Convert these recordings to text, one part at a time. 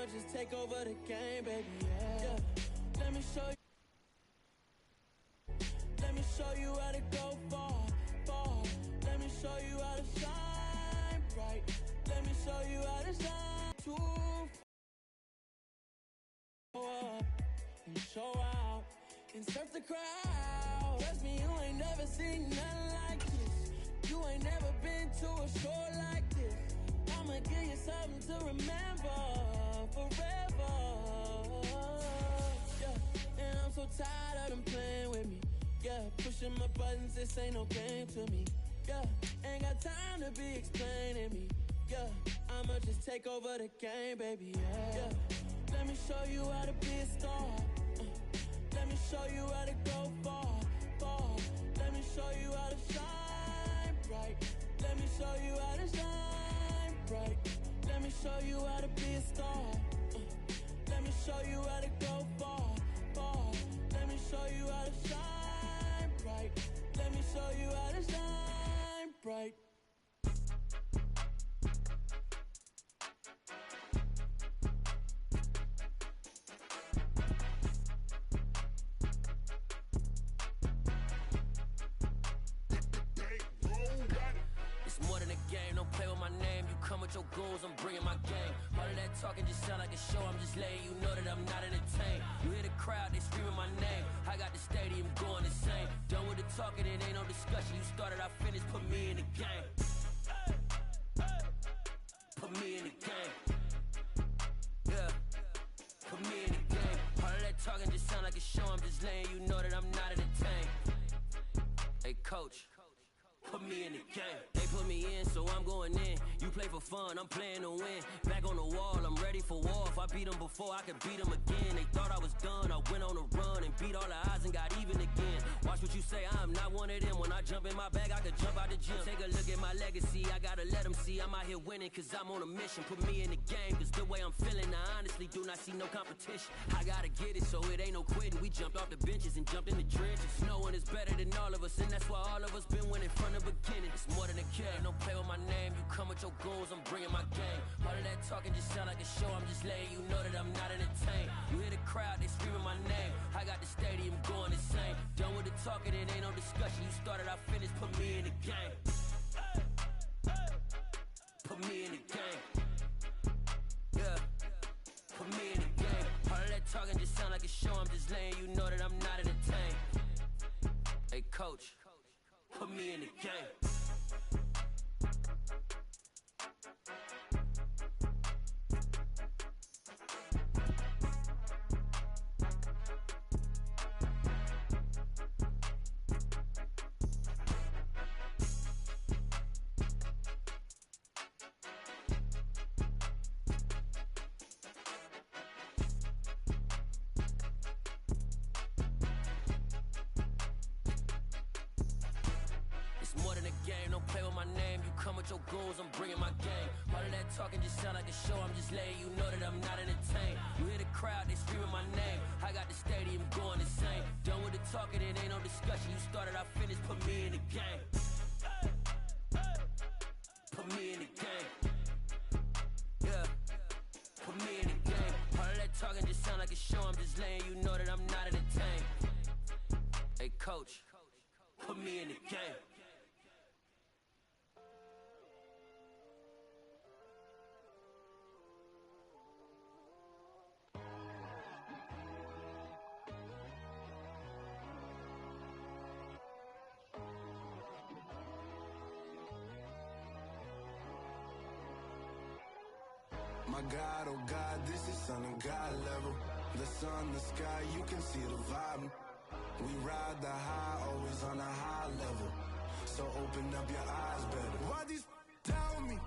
I'ma just take over the game, baby, yeah. Let me show you. Let me show you how to go far, far. Let me show you how to shine bright. Let me show you how to shine too far up and show out and surf the crowd. Trust me, you ain't never seen nothing like this. You ain't never been to a show like this. I'ma give you something to remember forever. Yeah, and I'm so tired of them playing with me. Yeah, pushing my buttons, this ain't no game to me. Yeah, ain't got time to be explaining me. Yeah, I'ma just take over the game, baby, yeah. Let me show you how to be a star. Let me show you how to go far, far. Let me show you how to shine bright. Let me show you how to shine bright. Let me show you how to be a star. Let me show you how to go far, far. Let me show you how to shine bright. Let me show you how to shine bright. It's more than a game, don't play with my name. You come with your goons, I'm bringing my game. All of that talking just sound like a show, I'm just letting you know that I'm not entertained. You hear the crowd, they screaming my name. I got the stadium going insane. Done with the talking, it ain't no discussion. You started, I finished, put me in the game. Put me in the game. Yeah, put me in the game. All of that talking just sound like a show, I'm just letting you know that I'm not entertained. Hey coach, put me in the game. They put me in, so I'm going in. You play for fun, I'm playing to win. Back on the wall, I'm ready for war. If I beat them before, I could beat them again. They thought I was done, I went on a run and beat all the odds and got even again. Watch what you say, I'm not one of them. When I jump in my bag, I could jump out the gym. Take a look at my legacy, I gotta let them see I'm out here winning, cause I'm on a mission. Put me in the game, cause the way I'm feeling, I honestly do not see no competition. I gotta get it, so it ain't no quitting. We jumped off the benches and jumped in the trenches. No one is better than all of us, and that's why all of us been winning from the beginning. It's more than a game, don't play with my name. You come with your goons, I'm bringing my game. All of that talking just sound like a show, I'm just letting you know that I'm not entertained. You hear the crowd, they screaming my name. I got the stadium going insane. Done with the talking, it ain't no discussion. You started, I finished, put me in the game. Put me in the game. Yeah, put me in the game. All of that talking just sound like a show, I'm just letting you know that I'm not entertained. Hey coach, put me in the game. It's more than a game, don't play with my name. You come with your goons, I'm bringing my game. All of that talking just sound like a show, I'm just letting you know that I'm not entertained. You hear the crowd, they screaming my name. I got the stadium going insane. Done with the talking, it ain't no discussion. You started, I finished, put me in the game. Put me in the game. Yeah, put me in the game. All of that talking just sound like a show, I'm just letting you know that I'm not entertained. Hey coach, put me in the game. My God, oh God, this is son of God level. The sun, the sky, you can see the vibe. We ride the high, always on a high level. So open up your eyes better. Why these tell me?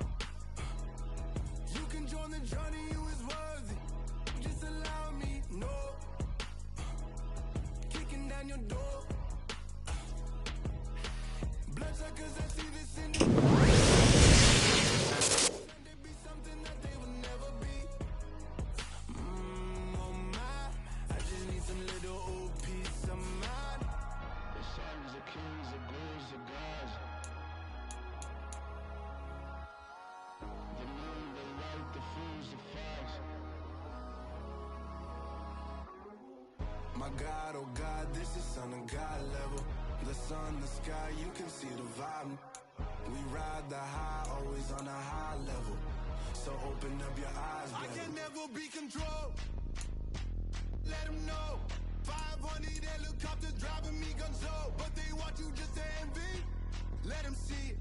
You can join the journey, you is worthy. Just allow me, no. Kicking down your door. Bloodsuckers, I see this in the My God, oh God, this is son of God level. The sun, the sky, you can see the vibe. We ride the high, always on a high level. So open up your eyes, baby. I can never be controlled. Let them know. 500 helicopters driving me gonzo. But they want you just to envy. Let them see it.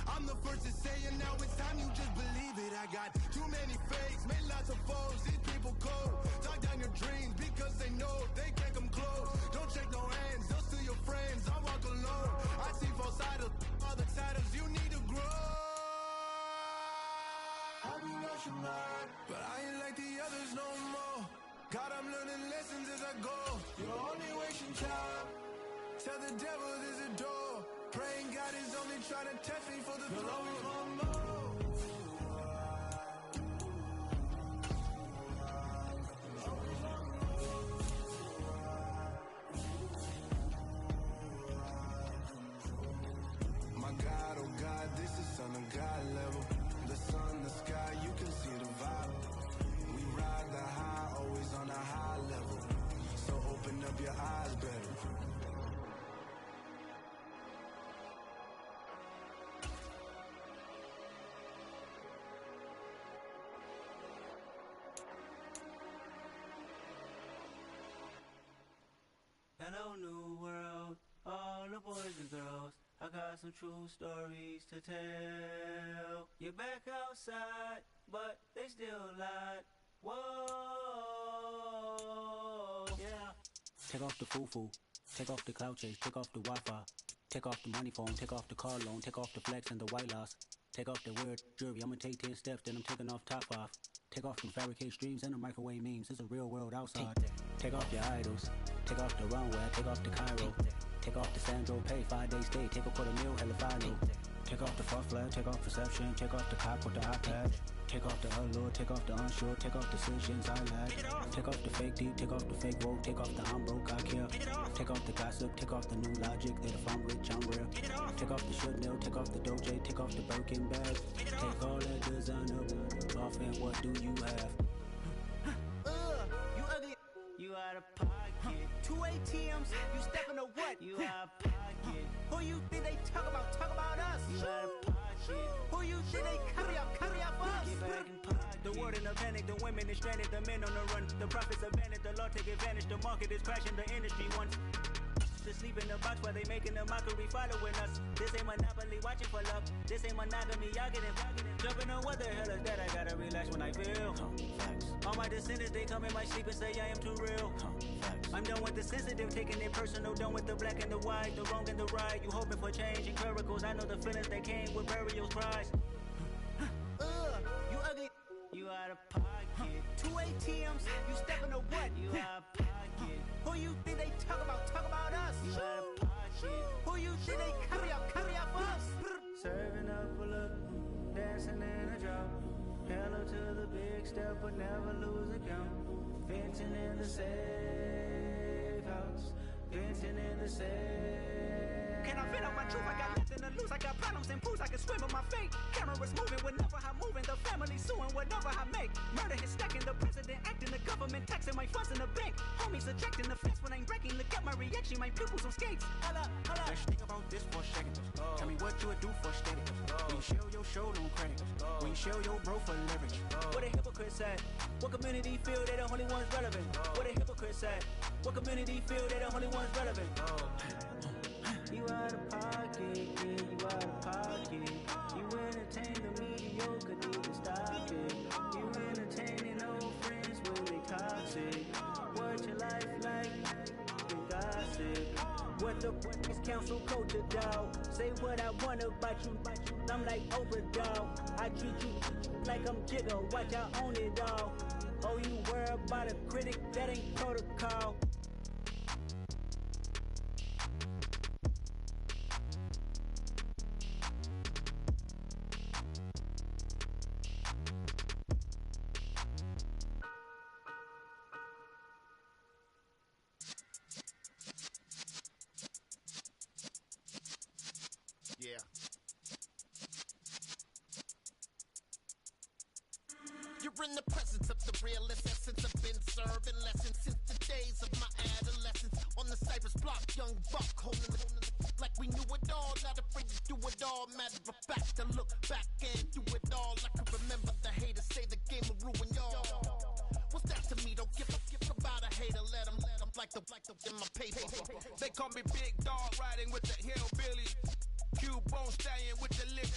I'm the first to say it, now it's time you just believe it. I got too many fakes, made lots of foes. These people cold. Talk down your dreams because they know they can't come close. Don't shake no hands, they'll steal your friends. I walk alone. I see false idols, all the titles. You need to grow. I be rushing hard, but I ain't like the others no more. God, I'm learning lessons as I go. You're only wasting time. Tell the devil there's a door. Praying God is only trying to test me for the glory of more. My God, oh God, this is son of God level. The sun, the sky, you can see the vibe. We ride the high, always on a high level. So open up your eyes better. Hello, new world, all the boys and girls. I got some true stories to tell. You're back outside, but they still lied. Whoa, yeah. Take off the foo-foo, take off the cloud chase, take off the Wi-Fi, take off the money phone, take off the car loan, take off the flex and the white loss. Take off the weird jewelry, I'ma take 10 steps, then I'm taking off top 5. Take off them fabricate streams and the microwave memes, it's a real world outside. Take off your idols, take off the runway, take off the Cairo. Take off the Sandro pay, 5-day stay, take a $250,000, hella final. Take off the fuck flag, take off perception, take off the cop with the iPad. Take off the allure, take off the unsure, take off decisions I lag. Take off the fake deep, take off the fake woke, take off the I'm broke, I care. Take off the gossip, take off the new logic, that if I'm rich, I'm real. Take off the Chanel, take off the Doja, take off the Birkin bag. Take all that designer off and what do you have? You ugly, you out of pocket. 2 ATMs, you stepping to what? You out of pocket. Who you think they talk about us? You out of pocket. Who you think they carry up us? Get back in pocket. The world in a panic, the women is stranded, the men on the run. The profits abandoned, the law take advantage, the market is crashing, the industry wants to sleep in the box while they making a mockery following us. This ain't Monopoly, watching for love. This ain't monogamy, y'all getting jumping on what the hell is that? I gotta relax when I feel. All my descendants, they come in my sleep and say I am too real. I'm done with the sensitive, taking it personal. Done with the black and the white, the wrong and the right. You hoping for change and miracles. I know the feelings that came with burial cries. You ugly, you out of pocket. 2 ATMs, you stepping to what? You out of pocket. Who you think they talk about us? You out of pocket. Who you think they carry up us? Serving up a look, dancing in a drop. Hello to the big step, but never lose a count. Venting in the safe house, venting in the safe. Can I vent out my truth? I got nothing to lose. I got problems and pools. I can swim with my fate. Cameras moving whenever I'm moving. The family suing whatever I make. Murder is stacking. The president acting. The government taxing my funds in the bank. Homies ejecting the fence when I'm breaking. Look at my reaction. My pupils on skates. Holla, holla. Let's think about this for a second. Tell me what you would do for steady. When you show your show no credit. When you show your bro for leverage. What a hypocrite said. What community feel they the only ones relevant? What a hypocrite said. What community feel they the only ones relevant? You out of pocket, yeah, you out of pocket. You entertain the mediocre, need to stop it. You entertaining old friends when they toxic. What your life like? You gossip. What the fuck is council culture, dog? Say what I want about you. I'm like Oprah, dog. I treat you like I'm Jigga. Watch I own it, dog. Oh, you worry about a critic? That ain't protocol. Yeah. You're in the presence of the realest essence. I've been serving lessons since the days of my adolescence. On the Cypress block, young buck holding the like we knew it all. Not afraid to do it all. Matter of fact, to look back and do it all. I can remember the haters say the game will ruin y'all. What's that to me? Don't give a about a hater. Let them like the in my paper. They call me Big Dog, riding with the hillbilly. Q-Bone stallion with the lip.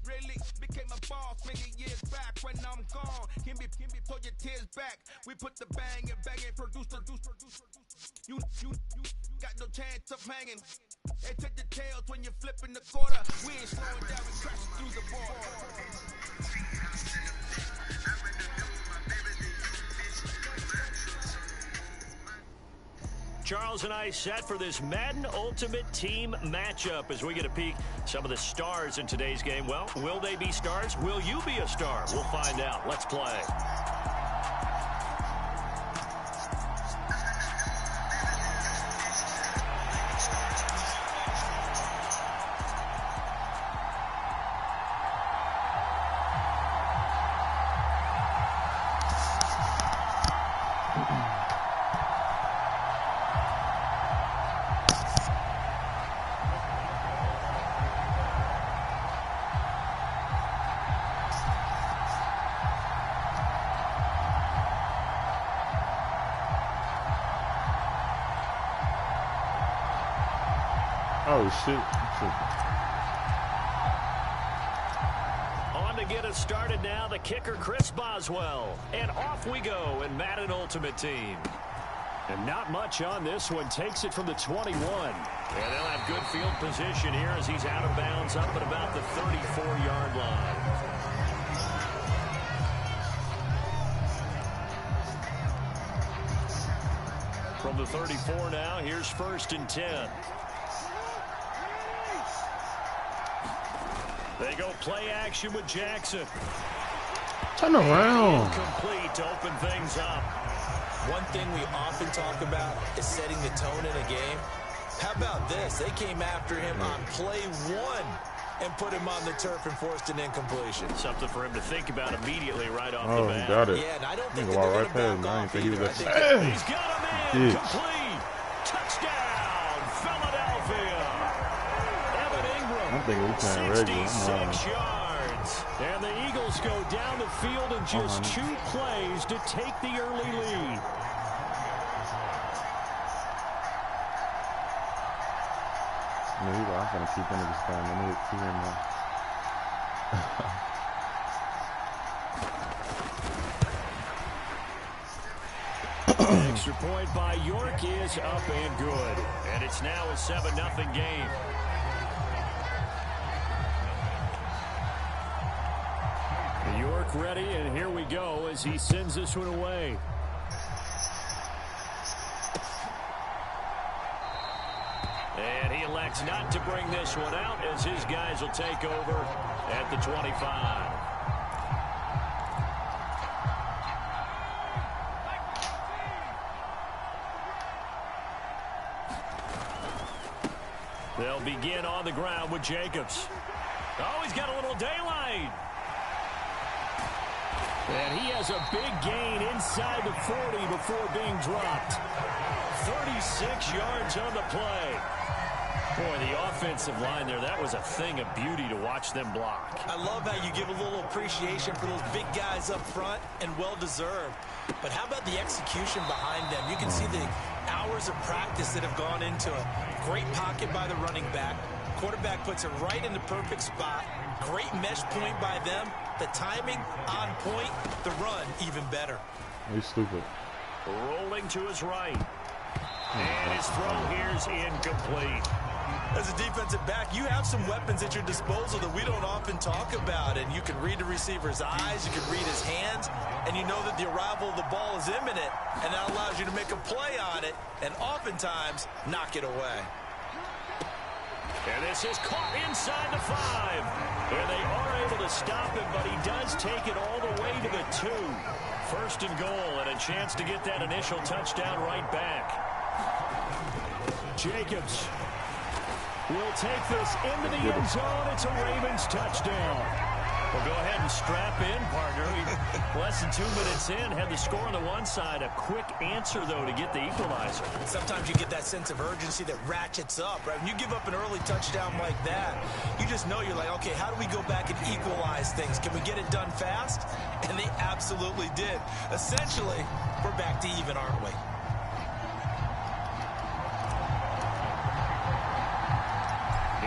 Really became a boss many years back. When I'm gone, can be pull your tears back. We put the bang and produce. You got no chance of hanging. They take the tails when you're flipping the quarter. We ain't slowing down, we crashing through the border. Charles and I set for this Madden Ultimate Team matchup as we get a peek some of the stars in today's game. Well, will they be stars? Will you be a star? We'll find out. Let's play. Oh, shit. On to get us started now, the kicker, Chris Boswell. And off we go in Madden Ultimate Team. And not much on this one. Takes it from the 21. And they'll have good field position here as he's out of bounds up at about the 34-yard line. From the 34 now, here's 1st and 10. They go play action with Jackson. Turn around. Incomplete to open things up. One thing we often talk about is setting the tone in a game. How about this? They came after him on play 1 and put him on the turf and forced an incompletion. Something for him to think about immediately right off the bat. Got it. Yeah, and I don't think they're going to back off either. He's got a man. Complete. Touchdown, Philadelphia. I'm thinking we're playing regular. 66 yards. And the Eagles go down the field in just 2 plays to take the early lead. I'm going to keep them this time. I need to hear more. Extra point by York is up and good. And it's now a 7-0 game. York ready, and here we go as he sends this one away. And he elects not to bring this one out as his guys will take over at the 25. They'll begin on the ground with Jacobs. Oh, he's got a little daylight. And he has a big gain inside the 40 before being dropped. 36 yards on the play. Boy, the offensive line there, that was a thing of beauty to watch them block. I love how you give a little appreciation for those big guys up front, and well-deserved. But how about the execution behind them? You can see the hours of practice that have gone into it. Great pocket by the running back. Quarterback puts it right in the perfect spot. Great mesh point by them. The timing on point. The run even better. He's stupid. Rolling to his right. And his throw here is incomplete. As a defensive back, you have some weapons at your disposal that we don't often talk about. And you can read the receiver's eyes. You can read his hands. And you know that the arrival of the ball is imminent. And that allows you to make a play on it. And oftentimes, knock it away. And this is caught inside the 5. And they are able to stop him, but he does take it all the way to the 2. 1st and goal, and a chance to get that initial touchdown right back. Jacobs will take this into the end zone. It's a Ravens touchdown. Well, go ahead and strap in, partner. Less than 2 minutes in, had the score on the one side. A quick answer, though, to get the equalizer. Sometimes you get that sense of urgency that ratchets up, right? When you give up an early touchdown like that, you just know you're like, okay, how do we go back and equalize things? Can we get it done fast? And they absolutely did. Essentially, we're back to even, aren't we?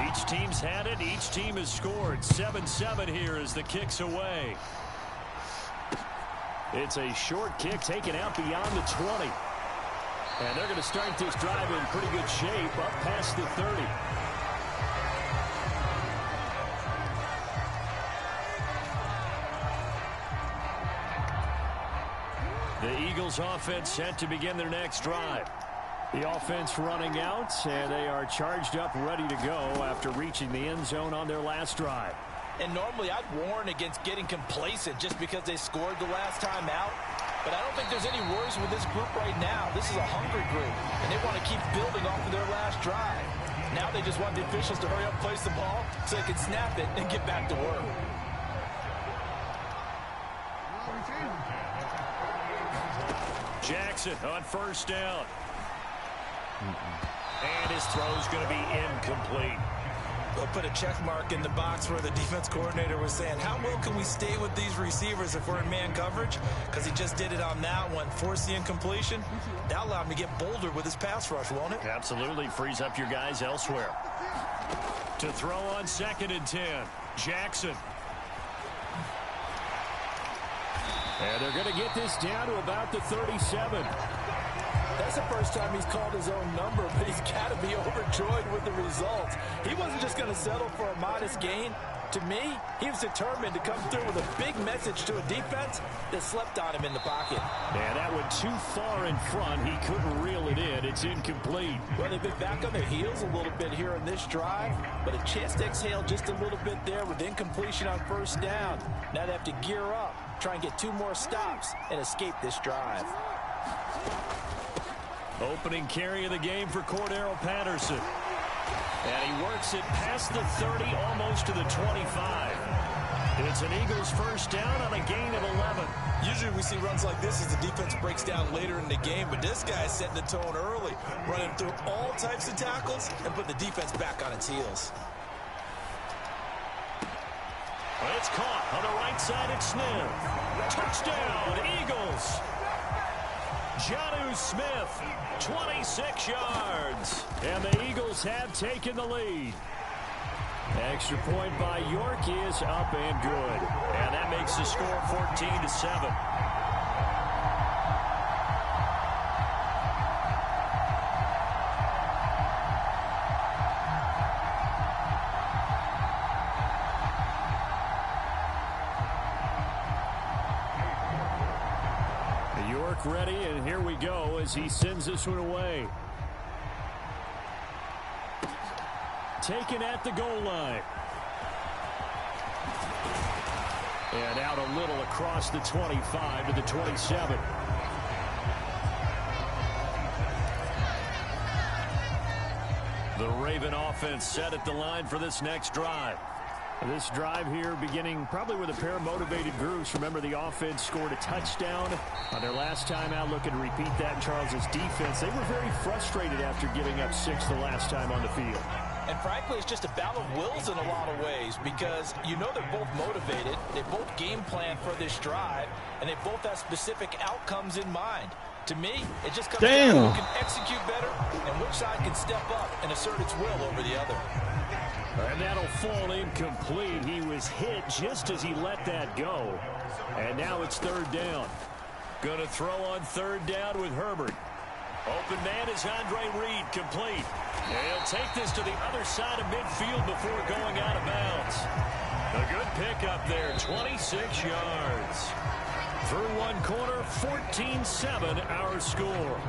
Each team's had it. Each team has scored. 7-7 here as the kick's away. It's a short kick taken out beyond the 20. And they're going to start this drive in pretty good shape up past the 30. The Eagles offense set to begin their next drive. The offense running out, and they are charged up, ready to go after reaching the end zone on their last drive. And normally I'd warn against getting complacent just because they scored the last time out. But I don't think there's any worries with this group right now. This is a hungry group, and they want to keep building off of their last drive. Now they just want the officials to hurry up, place the ball, so they can snap it and get back to work. Jackson on first down. And his throw's going to be incomplete. They'll put a check mark in the box where the defense coordinator was saying, how well can we stay with these receivers if we're in man coverage? Because he just did it on that one, forced the incompletion. That allowed him to get bolder with his pass rush, won't it? Absolutely. Frees up your guys elsewhere. To throw on 2nd and 10. Jackson. And they're going to get this down to about the 37. That's the first time he's called his own number, but he's got to be overjoyed with the results. He wasn't just going to settle for a modest gain. To me, he was determined to come through with a big message to a defense that slept on him in the pocket. Yeah, that went too far in front. He couldn't reel it in. It's incomplete. Well, they've been back on their heels a little bit here on this drive, but a chance to exhale just a little bit there with incompletion on first down. Now they have to gear up, try and get 2 more stops, and escape this drive. Opening carry of the game for Cordero Patterson. And he works it past the 30, almost to the 25. It's an Eagles first down on a gain of 11. Usually we see runs like this as the defense breaks down later in the game, but this guy's setting the tone early, running through all types of tackles and put the defense back on its heels. Well, it's caught on the right side at Smith. Touchdown, Eagles. Jonnu Smith, 26 yards. And the Eagles have taken the lead. Extra point by York is up and good. And that makes the score 14-7. Ready, and here we go as he sends this one away. Taken at the goal line. And out a little across the 25 to the 27. The Raven offense set at the line for this next drive. This drive here beginning probably with a pair of motivated groups. Remember, the offense scored a touchdown on their last time out. Looking to repeat that in Charles's defense. They were very frustrated after giving up 6 the last time on the field. And frankly, it's just a battle of wills in a lot of ways because you know they're both motivated. They both game plan for this drive, and they both have specific outcomes in mind. To me, it just comes down to who can execute better and which side can step up and assert its will over the other. And that'll fall incomplete. He was hit just as he let that go. And now it's 3rd down. Going to throw on 3rd down with Herbert. Open man is Andre Reed, complete. And he'll take this to the other side of midfield before going out of bounds. A good pickup there, 26 yards. Through one quarter, 14-7 our score.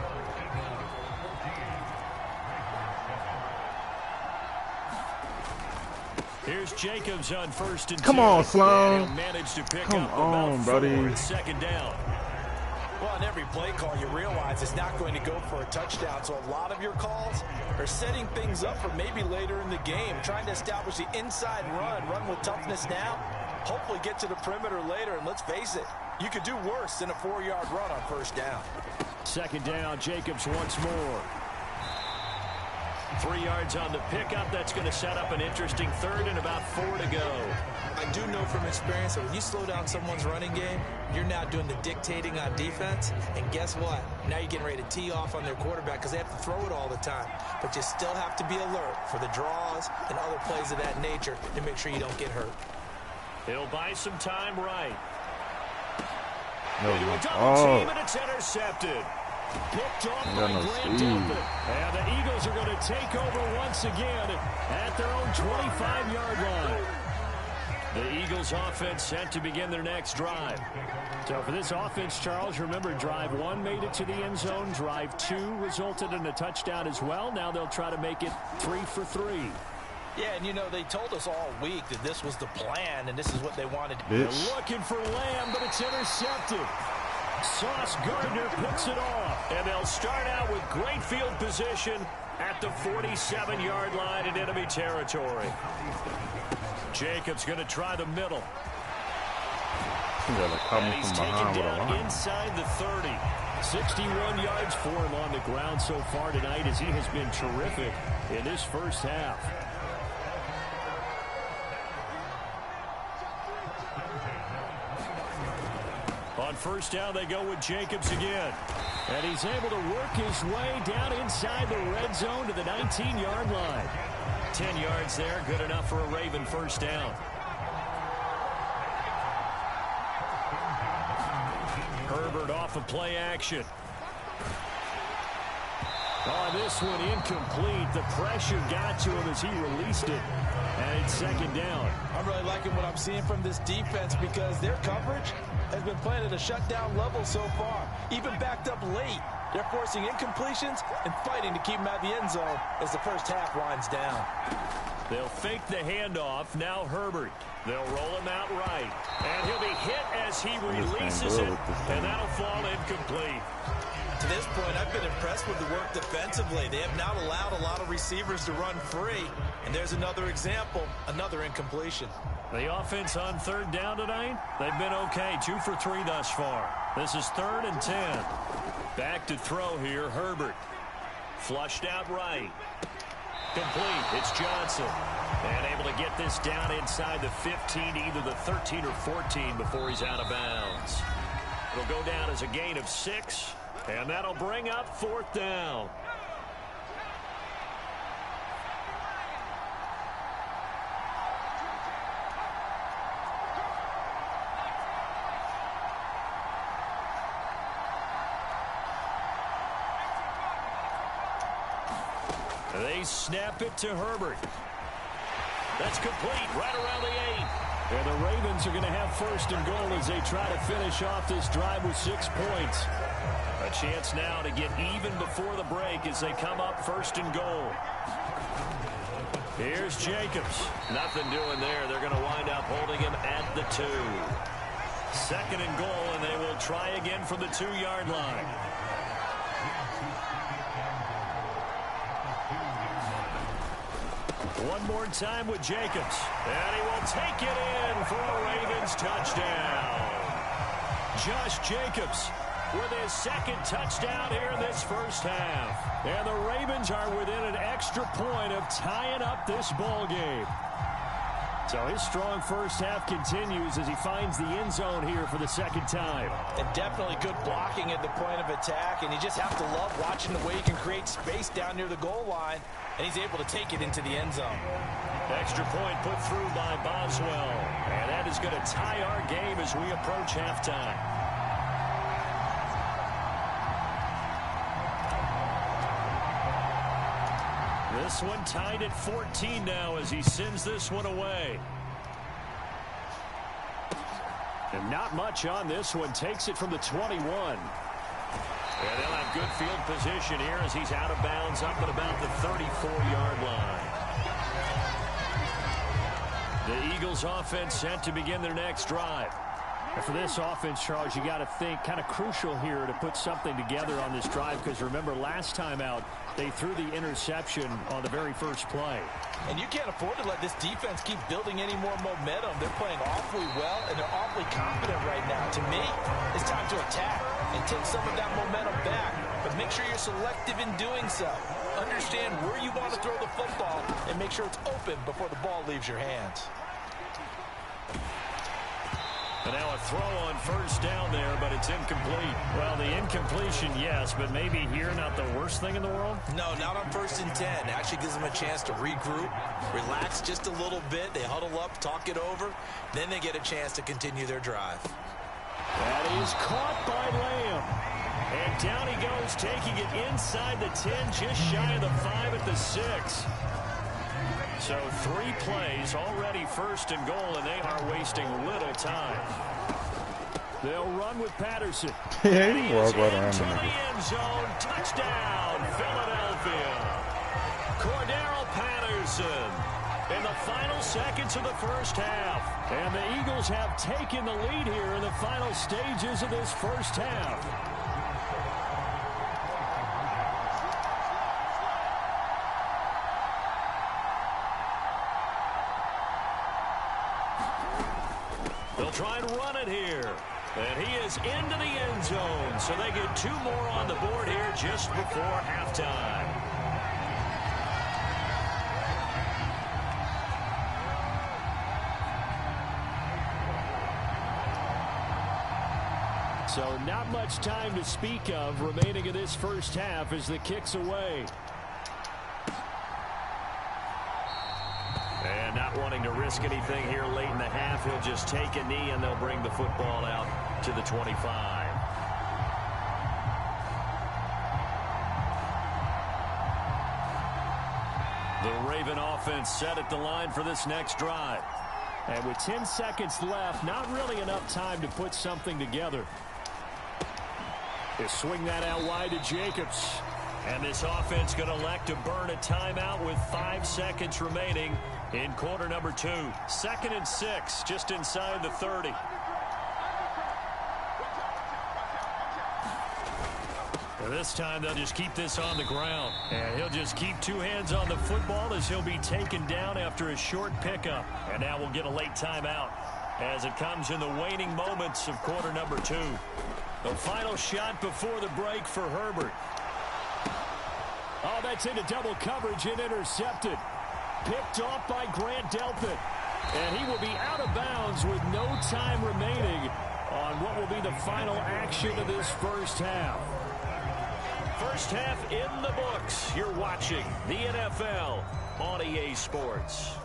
Here's Jacobs on 1st and 2. Come on, Sloan. He'll manage to pick Come up on, about buddy. 4 at 2nd down. Well, on every play call, you realize it's not going to go for a touchdown. So a lot of your calls are setting things up for maybe later in the game, trying to establish the inside run with toughness now. hopefully get to the perimeter later. And let's face it, you could do worse than a 4-yard run on first down. Second down, Jacobs once more. 3 yards on the pickup. That's going to set up an interesting third and about 4 to go. I do know from experience that when you slow down someone's running game, you're now doing the dictating on defense. And guess what? Now you're getting ready to tee off on their quarterback because they have to throw it all the time. But you still have to be alert for the draws and other plays of that nature to make sure you don't get hurt. He'll buy some time right. No, Into a double team, and it's intercepted. Picked off by Grant Delpit. And the Eagles are going to take over once again at their own 25-yard line. The Eagles offense set to begin their next drive. So for this offense, Charles, remember, drive 1 made it to the end zone. Drive 2 resulted in a touchdown as well. Now they'll try to make it 3 for 3. Yeah, and you know, they told us all week that this was the plan and this is what they wanted. They're looking for Lamb, but it's intercepted. Sauce Gardner picks it off, and they'll start out with great field position at the 47-yard line in enemy territory. Jacobs going to try the middle. And he's taken down inside the 30. 61 yards for him on the ground so far tonight as he has been terrific in this first half. On first down, they go with Jacobs again. And he's able to work his way down inside the red zone to the 19-yard line. 10 yards there, good enough for a Raven first down. Herbert off of play action. On this one, incomplete. The pressure got to him as he released it. And it's second down. I'm really liking what I'm seeing from this defense because their coverage has been playing at a shutdown level so far. Even backed up late, they're forcing incompletions and fighting to keep them out of the end zone as the first half winds down. They'll fake the handoff. Now Herbert. They'll roll him out right. And he'll be hit as he releases it. And that'll fall incomplete. To this point, I've been impressed with the work defensively. They have not allowed a lot of receivers to run free. And there's another example, another incompletion. The offense on third down tonight, they've been okay. 2 for 3 thus far. This is 3rd and 10. Back to throw here, Herbert. Flushed out right. Complete. It's Johnson. And able to get this down inside the 15, either the 13 or 14 before he's out of bounds. It'll go down as a gain of 6. And that'll bring up 4th down. They snap it to Herbert. That's complete right around the 8. And the Ravens are going to have 1st and goal as they try to finish off this drive with 6 points. A chance now to get even before the break as they come up 1st and goal. Here's Jacobs. Nothing doing there. They're going to wind up holding him at the 2. 2nd and goal, and they will try again from the 2-yard line. One more time with Jacobs. And he will take it in for a Ravens touchdown. Josh Jacobs with his 2nd touchdown here in this first half. And the Ravens are within an extra point of tying up this ball game. So his strong first half continues as he finds the end zone here for the 2nd time. And definitely good blocking at the point of attack. And you just have to love watching the way he can create space down near the goal line. And he's able to take it into the end zone. Extra point put through by Boswell. And that is going to tie our game as we approach halftime. This one tied at 14 now as he sends this one away. And not much on this one. Takes it from the 21. And they'll have good field position here as he's out of bounds up at about the 34-yard line. The Eagles offense set to begin their next drive. And for this offense, Charles, you got to think kind of crucial here to put something together on this drive, because remember last time out they threw the interception on the very first play. And you can't afford to let this defense keep building any more momentum. They're playing awfully well, and they're awfully confident right now. To me, it's time to attack and take some of that momentum back. But make sure you're selective in doing so. Understand where you want to throw the football and make sure it's open before the ball leaves your hands. And now a throw on first down there, but it's incomplete. Well, the incompletion, yes, but maybe here not the worst thing in the world? No, not on 1st and 10. It actually gives them a chance to regroup, relax just a little bit. They huddle up, talk it over. Then they get a chance to continue their drive. That is caught by Lamb. And down he goes, taking it inside the 10, just shy of the 5 at the 6. So 3 plays, already 1st and goal, and they are wasting little time. They'll run with Patterson. Yeah, he walked right around into him. the end zone. Touchdown, Philadelphia. Cordero Patterson in the final seconds of the first half. And the Eagles have taken the lead here in the final stages of this first half. They'll try and run it here. And he is into the end zone. So they get 2 more on the board here just before halftime. So not much time to speak of remaining in this first half as the kick's away. And not wanting to risk anything here late in the half, he'll just take a knee and they'll bring the football out to the 25. The Raven offense set at the line for this next drive. And with 10 seconds left, not really enough time to put something together. They swing that out wide to Jacobs. And this offense going to elect to burn a timeout with 5 seconds remaining in quarter number 2. 2nd and 6, just inside the 30. And this time they'll just keep this on the ground. And he'll just keep 2 hands on the football as he'll be taken down after a short pickup. And now we'll get a late timeout as it comes in the waning moments of quarter number 2. The final shot before the break for Herbert. Oh, that's into double coverage and intercepted. Picked off by Grant Delpit. And he will be out of bounds with no time remaining on what will be the final action of this first half. First half in the books. You're watching the NFL on EA Sports.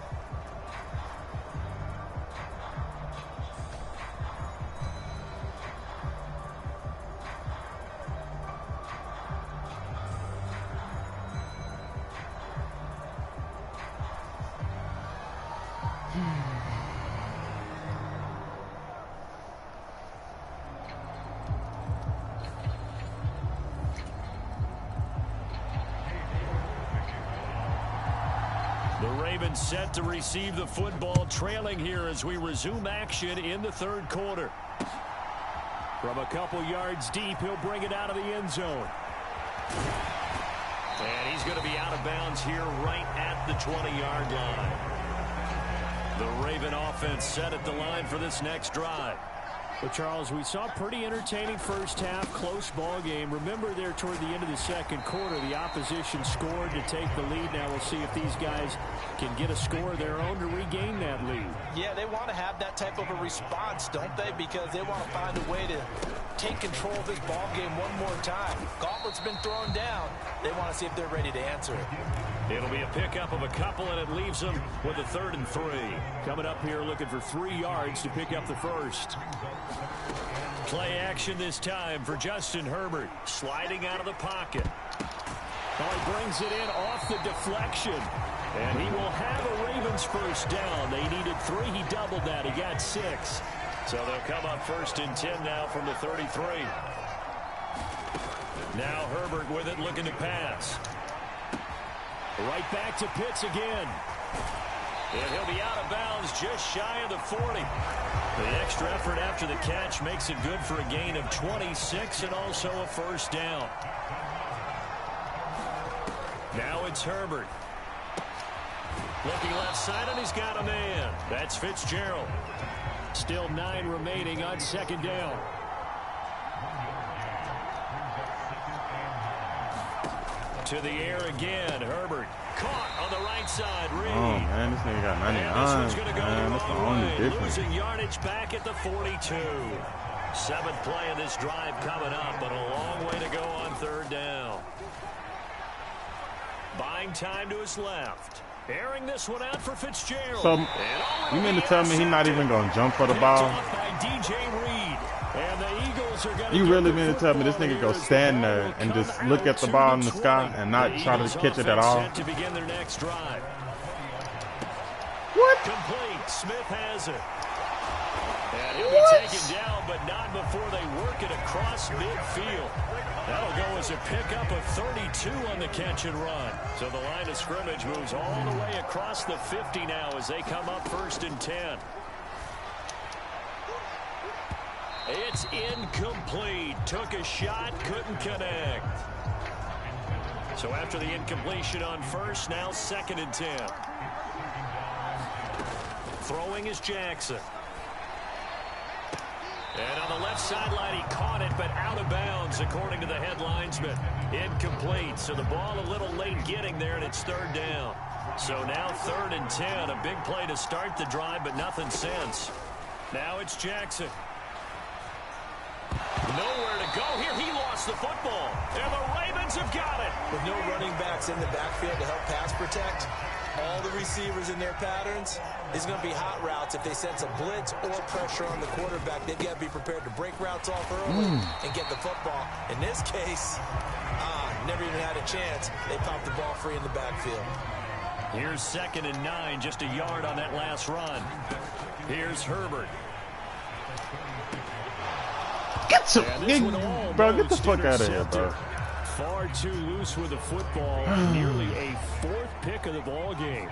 Set to receive the football, trailing here as we resume action in the 3rd quarter. From a couple yards deep, he'll bring it out of the end zone. And he's going to be out of bounds here right at the 20-yard line. The Raven offense set at the line for this next drive. But, Charles, we saw a pretty entertaining first half, close ball game. Remember there toward the end of the 2nd quarter, the opposition scored to take the lead. Now we'll see if these guys can get a score of their own to regain that lead. Yeah, they want to have that type of a response, don't they? Because they want to find a way to take control of this ball game one more time. Gauntlet's been thrown down. They want to see if they're ready to answer it. It'll be a pickup of a couple, and it leaves them with a 3rd and 3. Coming up here looking for 3 yards to pick up the first. Play action this time for Justin Herbert. Sliding out of the pocket. Oh, he brings it in off the deflection. And he will have a Ravens first down. They needed 3. He doubled that. He got 6. So they'll come up 1st and 10 now from the 33. Now Herbert with it, looking to pass. Right back to Pitts again. And he'll be out of bounds just shy of the 40. The extra effort after the catch makes it good for a gain of 26 and also a first down. Now it's Herbert. Looking left side, and he's got a man. That's Fitzgerald. Still 9 remaining on second down. To the air again, Herbert. Caught on the right side, Reed. Oh, man, this nigga got 99. Man, that's the only difference. Losing yardage back at the 42. 7th play of this drive coming up, but a long way to go on third down. Buying time to his left. Airing this one out for Fitzgerald. So, you mean to tell me he's not even going to jump for the ball? You really mean to tell me this nigga go stand there and just look at the ball in the sky and not try to catch it at all? To begin their next drive. What? Complete. Smith has it. And he'll be taken down, but not before they work it across midfield. That'll go as a pickup of 32 on the catch and run. So the line of scrimmage moves all the way across the 50 now as they come up 1st and 10. It's incomplete. Took a shot, couldn't connect. So after the incompletion on first, now 2nd and 10. Throwing is Jackson. And on the left sideline, he caught it, but out of bounds, according to the head linesman. Incomplete, so the ball a little late getting there, and it's 3rd down. So now 3rd and 10, a big play to start the drive, but nothing since. Now it's Jackson. Nowhere to go here. He lost the football, and the Ravens have got it. With no running backs in the backfield to help pass protect, all the receivers in their patterns, there's going to be hot routes. If they sense a blitz or pressure on the quarterback, they've got to be prepared to break routes off early and get the football. In this case, never even had a chance. They popped the ball free in the backfield. Here's 2nd and 9, just a yard on that last run. Here's Herbert. Bro, get the fuck out of here, bro. Far too loose with the football. Nearly a 4th pick of the ball game.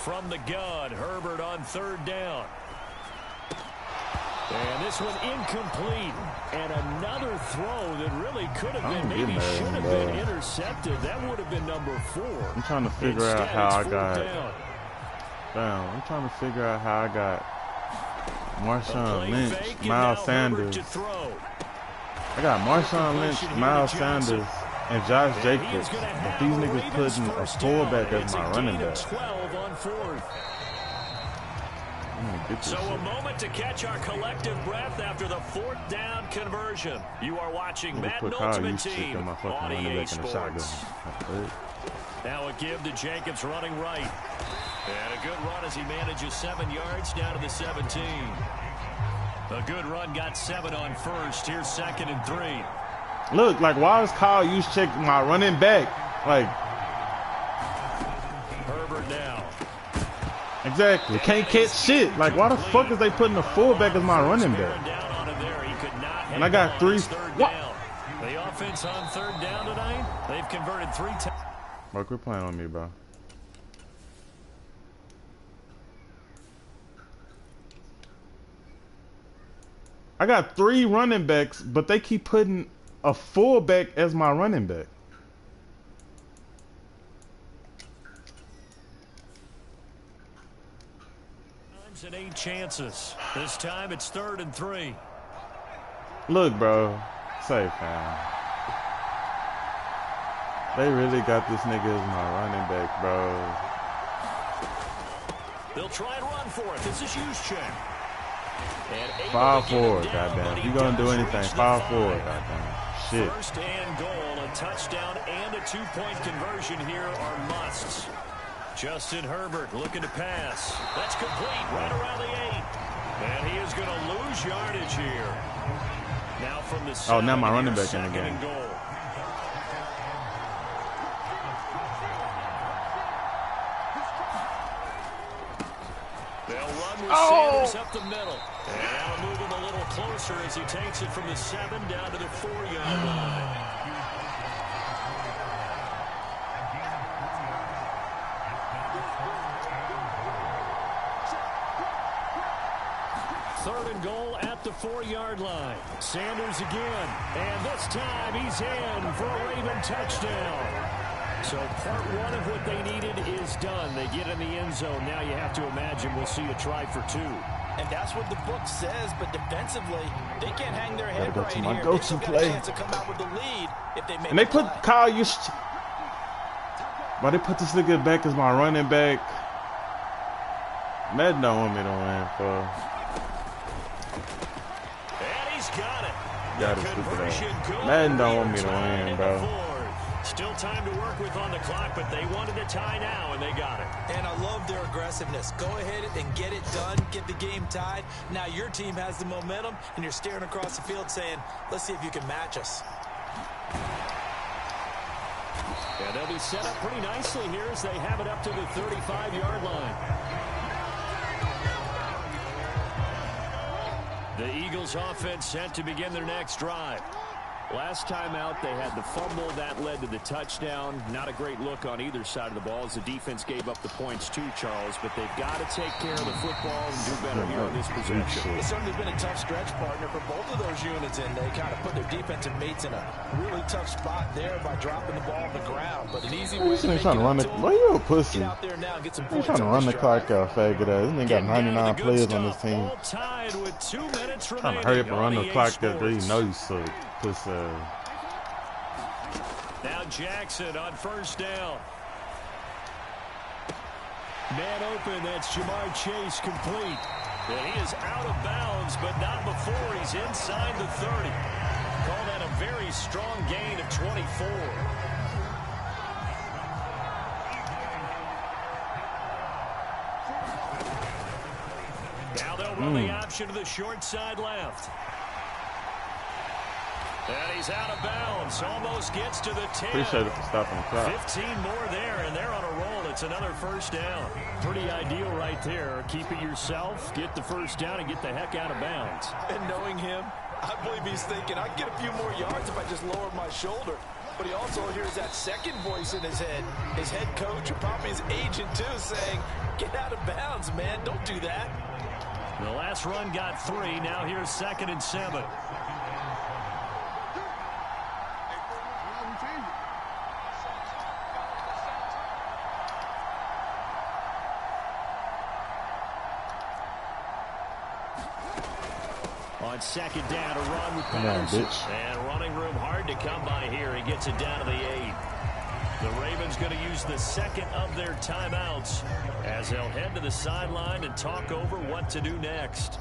From the gun, Herbert on 3rd down. And this one incomplete. And another throw that really could have been, maybe should have been intercepted. That would have been number 4. I'm trying to figure out how I got. Damn, I'm trying to figure out how I got Marshawn Lynch, Miles Sanders. I got Marshawn Lynch, Miles Sanders, and Josh Jacobs. But these niggas putting a fullback as my running back. So a moment to catch our collective breath after the 4th down conversion. You are watching Madden Ultimate Team on EA Sports. Now a give to Jacobs running right. And a good run as he manages 7 yards down to the 17. A good run, got 7 on first. Here's 2nd and 3. Look, like, why is Kyle Juszczyk my running back? Like, Herbert now. Exactly. Can't catch shit. Like, why the fuck is they putting a fullback as my running back? And I got 3. What? The offense on 3rd down tonight, they've converted 3 times. Bro, quit playing on me, bro. I got 3 running backs, but they keep putting a fullback as my running back. And 8 chances. This time it's 3rd and 3. Look, bro. Safe, man. They really got this nigga as my running back, bro. They'll try and run for it. This is Juszczyk. 5-4, goddamn. If you gonna do anything, 5-4, goddamn. Shit. 1st and goal, a touchdown and a 2-point conversion here are musts. Justin Herbert looking to pass. That's complete right around the 8. And he is going to lose yardage here. Now from the 7, now my running back in the game. They'll run receivers up the middle. And now moving a little closer as he takes it from the 7 down to the 4-yard line. Third and goal at the 4-yard line. Sanders again. And this time he's in for a Raven touchdown. So part one of what they needed is done. They get in the end zone. Now you have to imagine we'll see a try for 2. And that's what the book says, but defensively, they can't hang their head right here. They still got a chance to come out with the lead if they make and they put Kyle why they put this nigga back as my running back? Madden don't want me to win, so. And he's got it. Got it, stupid ass. Madden don't want me to win, bro. Still time to work with on the clock, but they wanted a tie now, and they got it. And I love their aggressiveness. Go ahead and get it done, get the game tied. Now your team has the momentum, and you're staring across the field saying, let's see if you can match us. And they'll be set up pretty nicely here as they have it up to the 35-yard line. The Eagles offense set to begin their next drive. Last time out, they had the fumble. That led to the touchdown. Not a great look on either side of the ball as the defense gave up the points too, Charles. But they've got to take care of the football and do better here on this possession. It's certainly been a tough stretch, partner, for both of those units, and they kind of put their defensive mates in a really tough spot there by dropping the ball on the ground. But an easy way to make trying to run the Why you a pussy? Get out there now and get some points. Trying to run the clock out, faggot ass. This nigga got 99 players on this team. All tied with 2 minutes remaining. Trying to hurry up and run the clock out there. You know you suck. Pussy. Now Jackson on first down. Man open, that's Jamar Chase complete. And he is out of bounds, but not before he's inside the 30. Call that a very strong gain of 24. Now they'll run the option to the short side left. And he's out of bounds. Almost gets to the 10. Appreciate it for stopping the clock. 15 more there, and they're on a roll. It's another first down. Pretty ideal right there. Keep it yourself, get the first down, and get the heck out of bounds. And knowing him, I believe he's thinking, I can get a few more yards if I just lower my shoulder. But he also hears that second voice in his head. His head coach, or probably his agent too, saying, get out of bounds, man. Don't do that. The last run got 3. Now here's 2nd and 7. On 2nd down, a run with Patterson. And running room hard to come by here. He gets it down to the 8. The Ravens going to use the 2nd of their timeouts as they'll head to the sideline and talk over what to do next.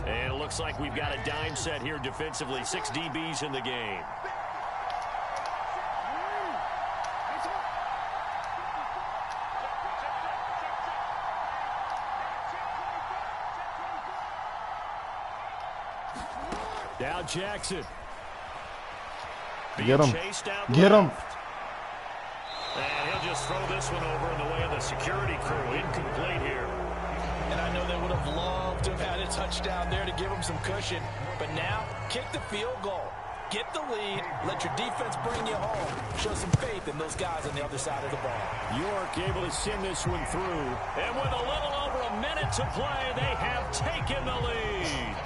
And it looks like we've got a dime set here defensively. 6 DBs in the game. Now Jackson. Get him. Get him. And he'll just throw this one over in the way of the security crew. Incomplete here. And I know they would have loved to have had a touchdown there to give them some cushion. But now, kick the field goal. Get the lead. Let your defense bring you home. Show some faith in those guys on the other side of the ball. York able to send this one through. And with a little over a minute to play, they have taken the lead.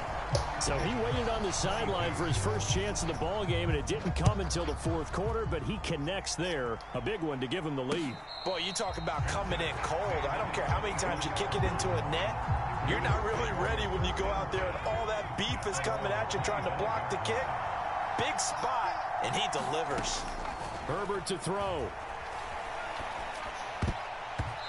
So he waited on the sideline for his first chance in the ball game, and it didn't come until the 4th quarter, but he connects there. A big one to give him the lead. Boy, you talk about coming in cold. I don't care how many times you kick it into a net. You're not really ready when you go out there and all that beef is coming at you trying to block the kick. Big spot, and he delivers. Herbert to throw.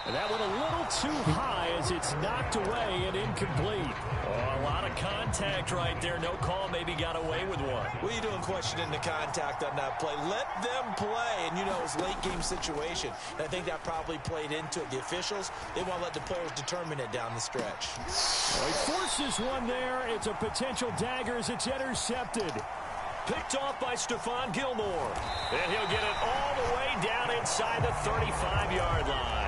And that one a little too high as it's knocked away and incomplete. Oh, a lot of contact right there. No call. Maybe got away with one. What are you doing questioning the contact on that play? Let them play. And, you know, it's late game situation. And I think that probably played into it. The officials, they want to let the players determine it down the stretch. Well, he forces one there. It's a potential dagger as it's intercepted. Picked off by Stephon Gilmore. And he'll get it all the way down inside the 35-yard line.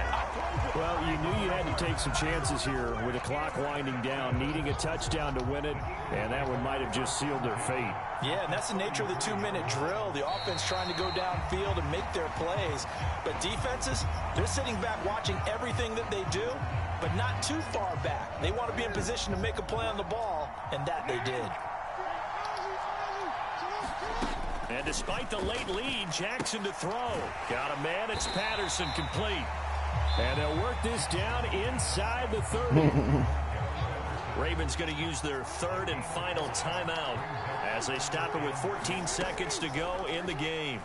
Well, you knew you had to take some chances here with the clock winding down, needing a touchdown to win it, and that one might have just sealed their fate. Yeah, and that's the nature of the 2-minute drill. The offense trying to go downfield and make their plays. But defenses, they're sitting back watching everything that they do, but not too far back. They want to be in position to make a play on the ball, and that they did. And despite the late lead, Jackson to throw. Got a man, it's Patterson complete. And they'll work this down inside the 30. Ravens going to use their third and final timeout as they stop it with 14 seconds to go in the game.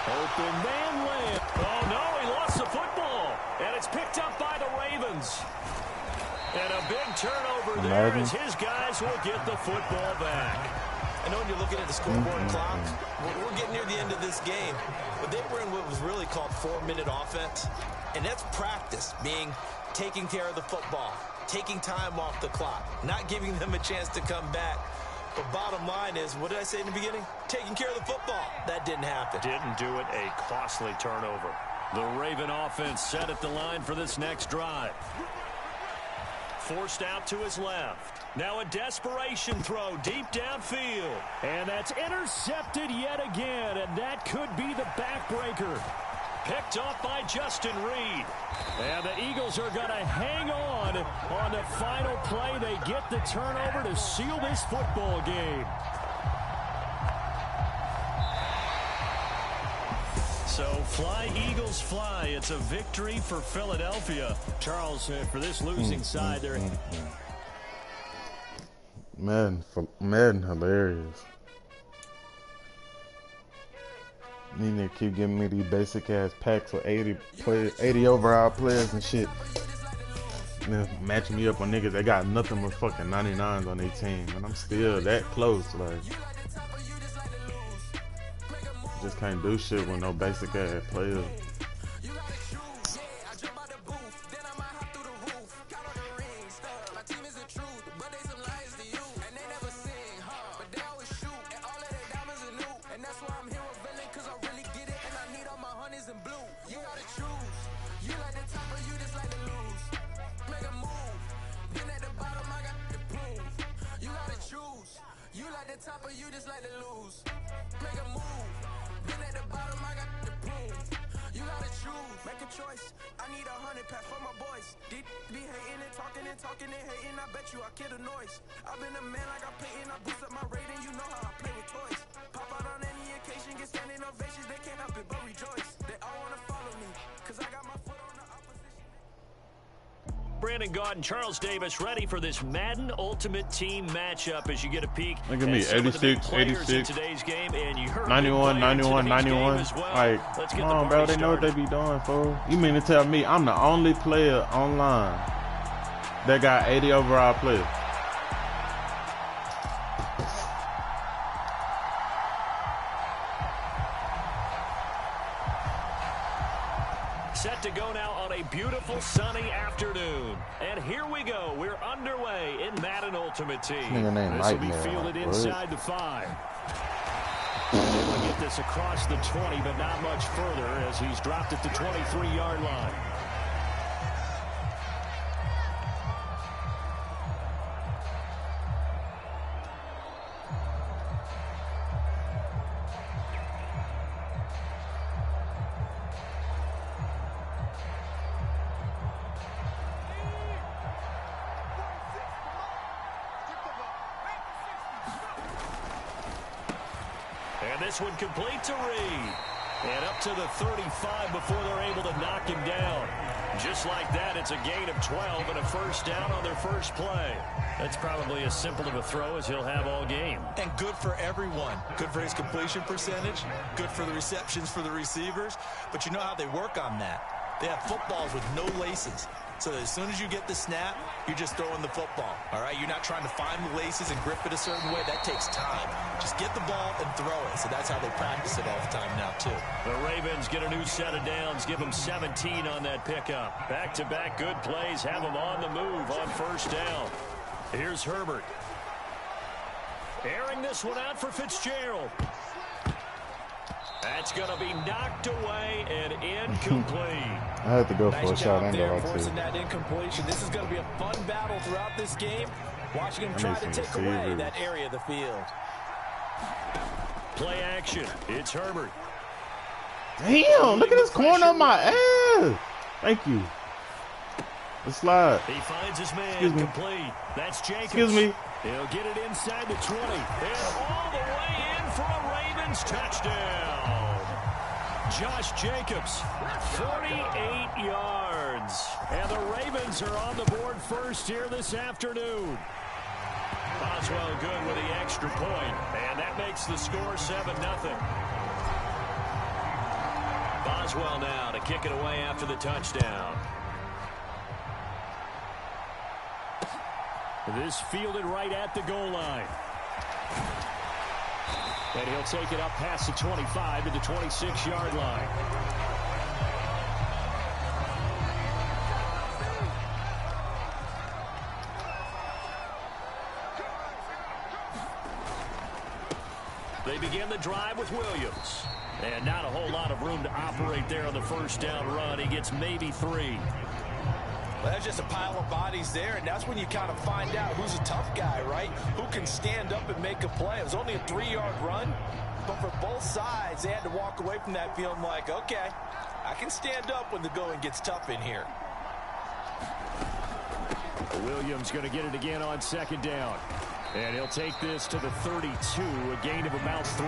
Open man layup. Oh, no, he lost the football. And it's picked up by the Ravens. And a big turnover there as his guys will get the football back. I know when you're looking at the scoreboard clock, we're getting near the end of this game, but they were in what was really called 4-minute offense, and that's practice, meaning taking care of the football, taking time off the clock, not giving them a chance to come back. But bottom line is, what did I say in the beginning? Taking care of the football. That didn't happen. Didn't do it, a costly turnover. The Raven offense set at the line for this next drive. Forced out to his left. Now a desperation throw deep downfield. And that's intercepted yet again. And that could be the backbreaker. Picked off by Justin Reed. And the Eagles are going to hang on the final play. They get the turnover to seal this football game. So fly, Eagles, fly. It's a victory for Philadelphia. Charles, for this losing side, they're... Madden, hilarious. Need to keep giving me these basic ass packs with 80 overall players and shit. And then matching me up on niggas that got nothing but fucking 99s on their team, and I'm still that close. Like, just can't do shit with no basic ass players. Brandon Gaudin and Charles Davis ready for this Madden Ultimate Team matchup as you get a peek. Look at me, 86, 86, today's game, and you heard 91, 91, 91. Well. Like, come on, bro, they know what they be doing, fool. You mean to tell me I'm the only player online that got 80 overall players? Set to go now on a beautiful sunny afternoon. And here we go. We're underway in Madden Ultimate Team. This will be fielded inside the 5. Able to get this across the 20, but not much further as he's dropped at the 23-yard line. This one complete to Reed. And up to the 35 before they're able to knock him down. Just like that, it's a gain of 12 and a first down on their first play. That's probably as simple of a throw as he'll have all game. And good for everyone. Good for his completion percentage. Good for the receptions for the receivers. But you know how they work on that. They have footballs with no laces. So as soon as you get the snap, you're just throwing the football, all right? You're not trying to find the laces and grip it a certain way. That takes time. Just get the ball and throw it. So that's how they practice it all the time now, too. The Ravens get a new set of downs, give them 17 on that pickup. Back-to-back good plays, have them on the move on first down. Here's Herbert. Airing this one out for Fitzgerald. That's going to be knocked away and incomplete. I had to go for a shot. I ain't gonna lie to you. That incompletion. This is going to be a fun battle throughout this game. Watching him try to take away that area of the field. Play action. It's Herbert. Damn, look at this corner on my ass. Thank you. Let's slide. He finds his man complete. That's Jacobs. Excuse me. He'll get it inside the 20. And all the way in for a Ravens touchdown. Josh Jacobs, 48 yards. And the Ravens are on the board first here this afternoon. Boswell good with the extra point, and that makes the score 7-0. Boswell now to kick it away after the touchdown. This fielded right at the goal line. And he'll take it up past the 25 to the 26-yard line. They begin the drive with Williams. And not a whole lot of room to operate there on the first down run. He gets maybe 3. Well, that's just a pile of bodies there, and that's when you kind of find out who's a tough guy, right? Who can stand up and make a play. It was only a 3-yard run, but for both sides, they had to walk away from that feeling like, okay, I can stand up when the going gets tough in here. Williams going to get it again on second down. And he'll take this to the 32, a gain of about 3.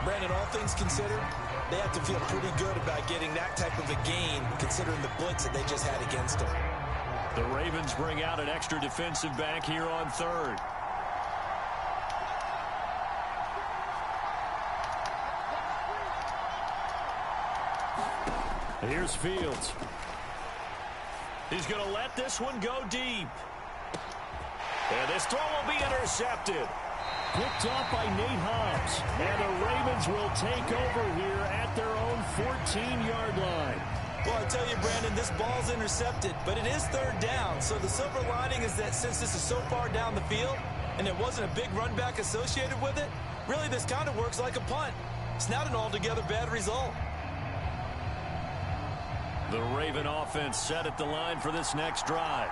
Brandon, all things considered, they have to feel pretty good about getting that type of a gain, considering the blitz that they just had against them. The Ravens bring out an extra defensive back here on third. Here's Fields. He's going to let this one go deep. And this throw will be intercepted. Picked off by Nate Hobbs. And the Ravens will take over here at their own 14-yard line. Well, I tell you, Brandon, this ball's intercepted, but it is third down. So the silver lining is that since this is so far down the field and there wasn't a big run back associated with it, really this kind of works like a punt. It's not an altogether bad result. The Raven offense set at the line for this next drive.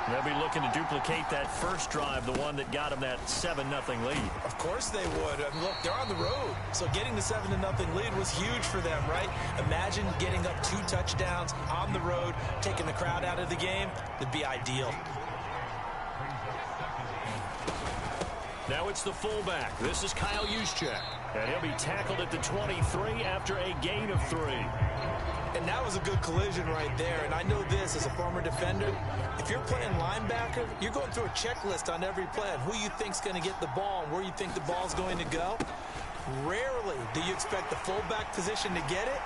They'll be looking to duplicate that first drive, the one that got them that 7-0 lead. Of course they would. I mean, look, they're on the road. So getting the 7-0 lead was huge for them, right? Imagine getting up 2 touchdowns on the road, taking the crowd out of the game. It'd be ideal. Now it's the fullback. This is Kyle Juszczyk. And he'll be tackled at the 23 after a gain of 3. And that was a good collision right there. And I know this as a former defender. If you're playing linebacker, you're going through a checklist on every play on who you think's going to get the ball and where you think the ball's going to go. Rarely do you expect the fullback position to get it.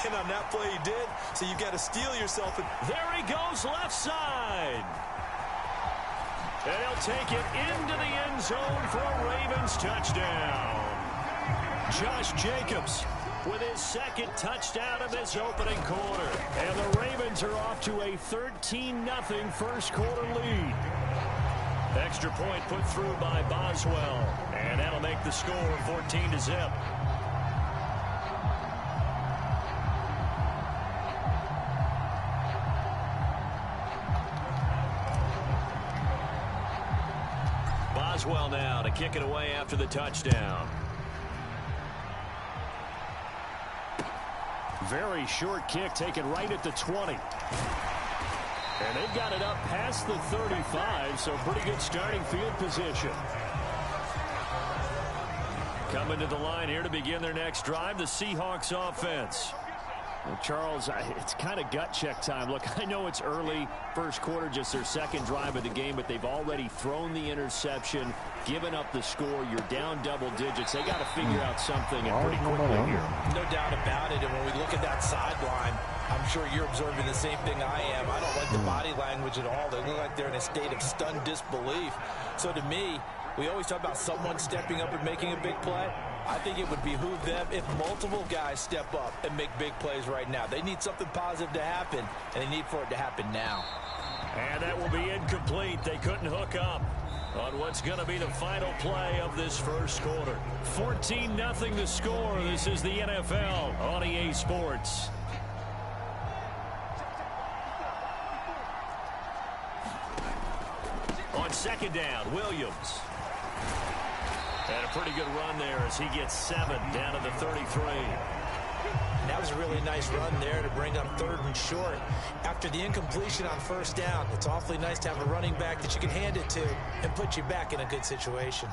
And on that play he did. So you got to steel yourself. There he goes left side. And he'll take it into the end zone for a Ravens touchdown. Josh Jacobs with his second touchdown of this opening quarter. And the Ravens are off to a 13-0 first quarter lead. Extra point put through by Boswell. And that'll make the score 14-0. Boswell now to kick it away after the touchdown. Very short kick taken right at the 20. And they've got it up past the 35, so pretty good starting field position. Coming to the line here to begin their next drive, the Seahawks offense. Well, Charles, it's kind of gut check time. Look, I know it's early, first quarter, just their second drive of the game, but they've already thrown the interception, given up the score. You're down double digits. They got to figure out something and pretty quickly here. No doubt about it. And when we look at that sideline, I'm sure you're observing the same thing I am. I don't like the body language at all. They look like they're in a state of stunned disbelief. So to me, we always talk about someone stepping up and making a big play. I think it would behoove them if multiple guys step up and make big plays right now. They need something positive to happen, and they need for it to happen now. And that will be incomplete. They couldn't hook up. on what's going to be the final play of this first quarter. 14-0 the score. This is the NFL on EA Sports. On second down, Williams. And a pretty good run there as he gets 7 down to the 33. That was a really nice run there to bring up 3rd and short. After the incompletion on first down, it's awfully nice to have a running back that you can hand it to and put you back in a good situation.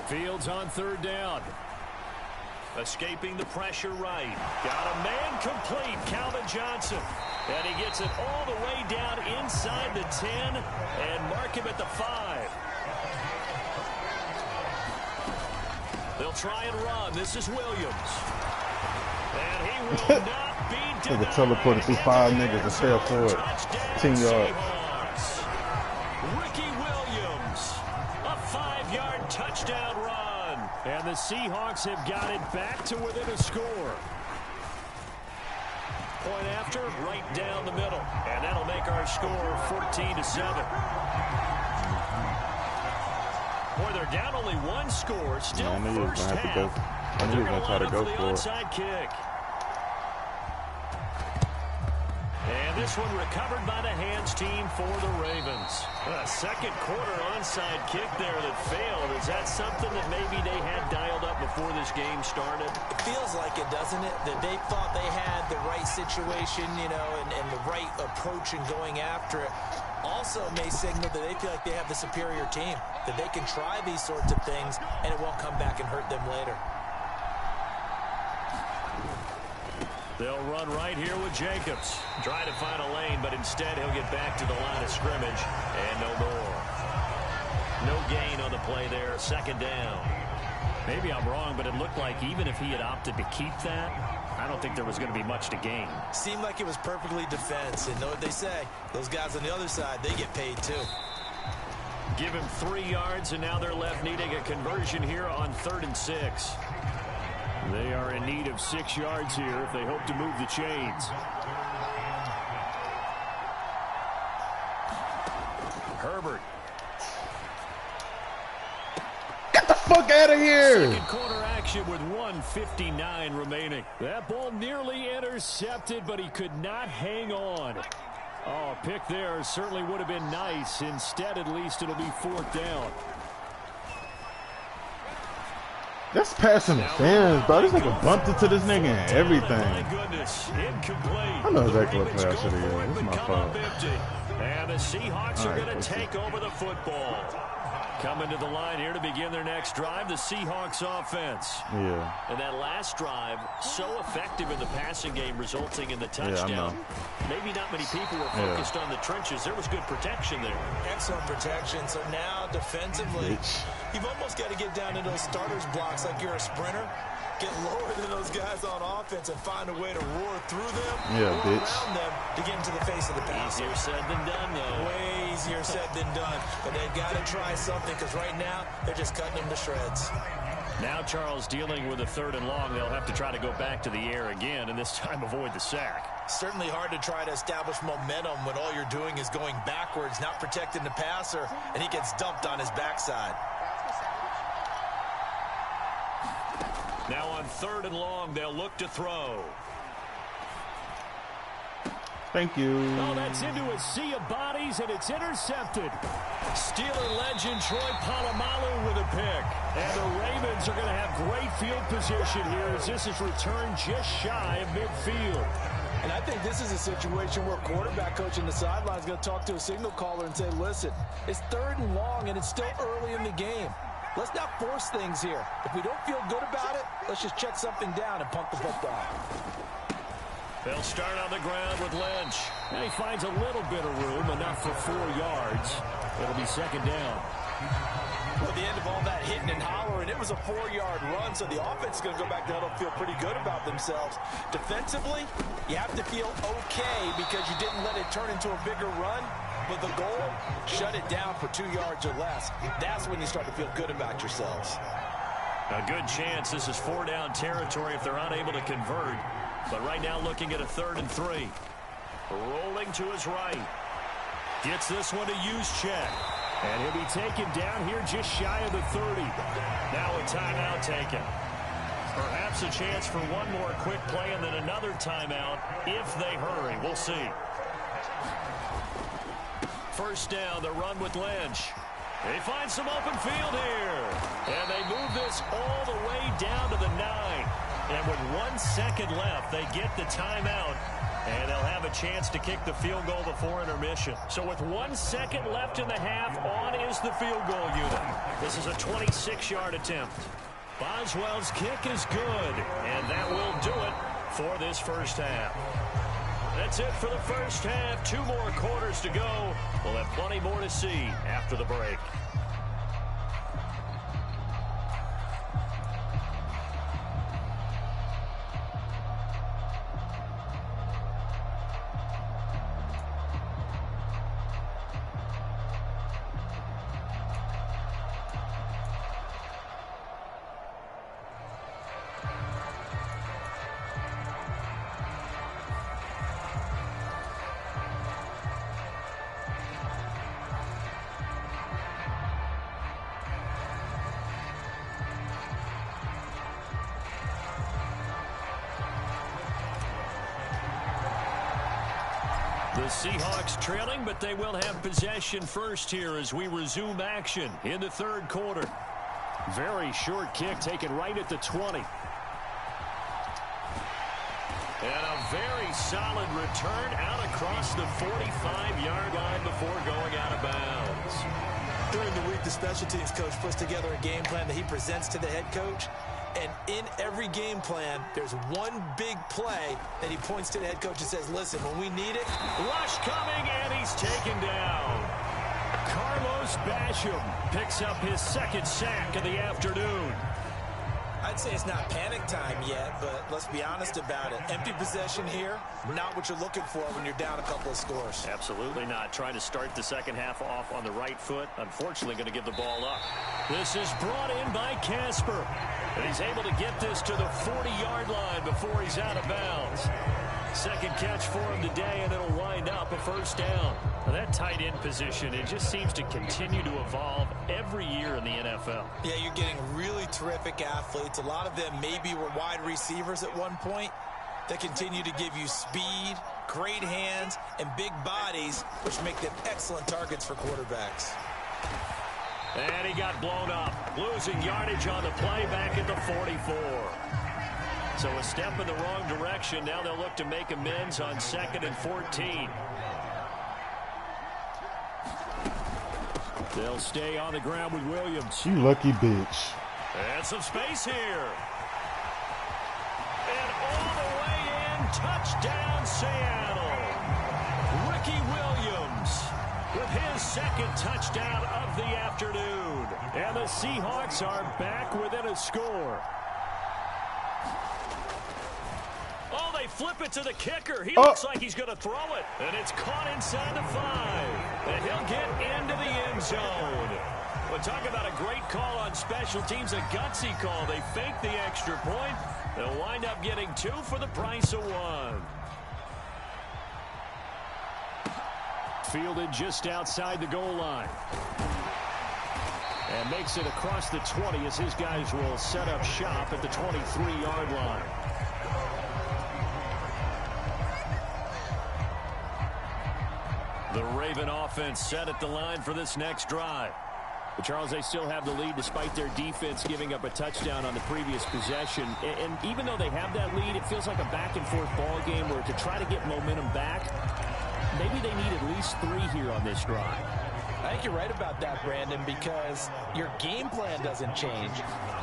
Fields on 3rd down. Escaping the pressure right. Got a man complete, Calvin Johnson. And he gets it all the way down inside the 10 and mark him at the 5. They'll try and run. This is Williams. And he will not be denied. They teleported through 5 niggas and fell forward. 10 yards. Ricky Williams. A 5-yard touchdown run. And the Seahawks have got it back to within a score. Point after, right down the middle. And that'll make our score 14-7. Boy, they're down only 1 score. Still first half. I knew he was going to try to go for it. Onside kick. And this one recovered by the hands team for the Ravens. A second quarter onside kick there that failed. Is that something that maybe they had dialed up before this game started? It feels like it, doesn't it? That they thought they had the right situation, you know, and the right approach in going after it. Also may signal that they feel like they have the superior team, that they can try these sorts of things and it won't come back and hurt them later. They'll run right here with Jacobs. Try to find a lane, but instead he'll get back to the line of scrimmage. And no more. No gain on the play there. Second down. Maybe I'm wrong, but it looked like even if he had opted to keep that, I don't think there was going to be much to gain. Seemed like it was perfectly defense. And know what they say? Those guys on the other side, they get paid too. Give him 3 yards, and now they're left needing a conversion here on 3rd and 6. They are in need of 6 yards here if they hope to move the chains. Herbert. Get the fuck out of here! Second quarter action with 1:59 remaining. That ball nearly intercepted, but he could not hang on. Oh, a pick there certainly would have been nice. Instead, at least, it'll be 4th down. That's passing the fans, bro. This nigga bumped into this nigga and everything. I know exactly what play I should have used. It's my fault. And the Seahawks are going to take over the football. Coming to the line here to begin their next drive, the Seahawks offense. Yeah. And that last drive, so effective in the passing game, resulting in the touchdown. Maybe not many people were focused on the trenches. There was good protection there. Excellent protection. So now defensively, you've almost got to get down into those starters blocks like you're a sprinter. Get lower than those guys on offense and find a way to roar through them or around them to get into the face of the pass. Easier said than done, though. Way easier said than done. But they've got to try something because right now they're just cutting them to shreds. Now Charles dealing with a 3rd and long. They'll have to try to go back to the air again and this time avoid the sack. Certainly hard to try to establish momentum when all you're doing is going backwards, not protecting the passer, and he gets dumped on his backside. Now on 3rd and long, they'll look to throw. Thank you. Oh, that's into a sea of bodies, and it's intercepted. Steeler legend Troy Polamalu with a pick. And the Ravens are going to have great field position here as this is returned just shy of midfield. And I think this is a situation where quarterback coach on the sideline is going to talk to a signal caller and say, listen, it's 3rd and long, and it's still early in the game. Let's not force things here. If we don't feel good about it, let's just check something down and punt the football. They'll start on the ground with Lynch. And he finds a little bit of room, enough for 4 yards. It'll be 2nd down. Well, at the end of all that hitting and hollering, it was a 4-yard run, so the offense is going to go back down and feel pretty good about themselves. Defensively, you have to feel okay because you didn't let it turn into a bigger run. But the goal, shut it down for 2 yards or less. That's when you start to feel good about yourselves. A good chance this is 4-down territory if they're unable to convert. But right now looking at a 3rd and 3. Rolling to his right. Gets this one to Juszczyk. And he'll be taken down here just shy of the 30. Now a timeout taken. Perhaps a chance for one more quick play and then another timeout if they hurry. We'll see. First down, the run with Lynch. They find some open field here. And they move this all the way down to the 9. And with 1 second left, they get the timeout. And they'll have a chance to kick the field goal before intermission. So with 1 second left in the half, on is the field goal unit. This is a 26-yard attempt. Boswell's kick is good, and that will do it for this first half. That's it for the first half. 2 more quarters to go. We'll have plenty more to see after the break. The Seahawks trailing, but they will have possession first here as we resume action in the 3rd quarter. Very short kick taken right at the 20. And a very solid return out across the 45-yard line before going out of bounds. During the week, the special teams coach puts together a game plan that he presents to the head coach. And in every game plan, there's one big play that he points to the head coach and says, listen, when we need it. Rush coming, and he's taken down. Carlos Basham picks up his 2nd sack of the afternoon. I'd say it's not panic time yet, but let's be honest about it. Empty possession here, not what you're looking for when you're down a couple of scores. Absolutely not. Trying to start the second half off on the right foot. Unfortunately, going to give the ball up. This is brought in by Casper. And he's able to get this to the 40-yard line before he's out of bounds. 2nd catch for him today, and it'll wind up a first down. Now that tight end position, it just seems to continue to evolve every year in the NFL. Yeah, you're getting really terrific athletes. A lot of them maybe were wide receivers at one point. They continue to give you speed, great hands, and big bodies, which make them excellent targets for quarterbacks. And he got blown up, losing yardage on the play back at the 44. So a step in the wrong direction. Now they'll look to make amends on 2nd and 14. They'll stay on the ground with Williams. You lucky bitch. And some space here. And all the way in, touchdown Seattle. Ricky Williams with his 2nd touchdown of the afternoon. And the Seahawks are back within a score. Oh, they flip it to the kicker. He looks like he's going to throw it. And it's caught inside the 5. And he'll get into the end zone. Well, talk about a great call on special teams, a gutsy call. They fake the extra point. They'll wind up getting 2 for the price of 1. Fielded just outside the goal line. And makes it across the 20 as his guys will set up shop at the 23-yard line. The Raven offense set at the line for this next drive. But Charles, they still have the lead despite their defense giving up a touchdown on the previous possession. And even though they have that lead, it feels like a back-and-forth ball game where to try to get momentum back, maybe they need at least 3 here on this drive. I think you're right about that, Brandon, because your game plan doesn't change.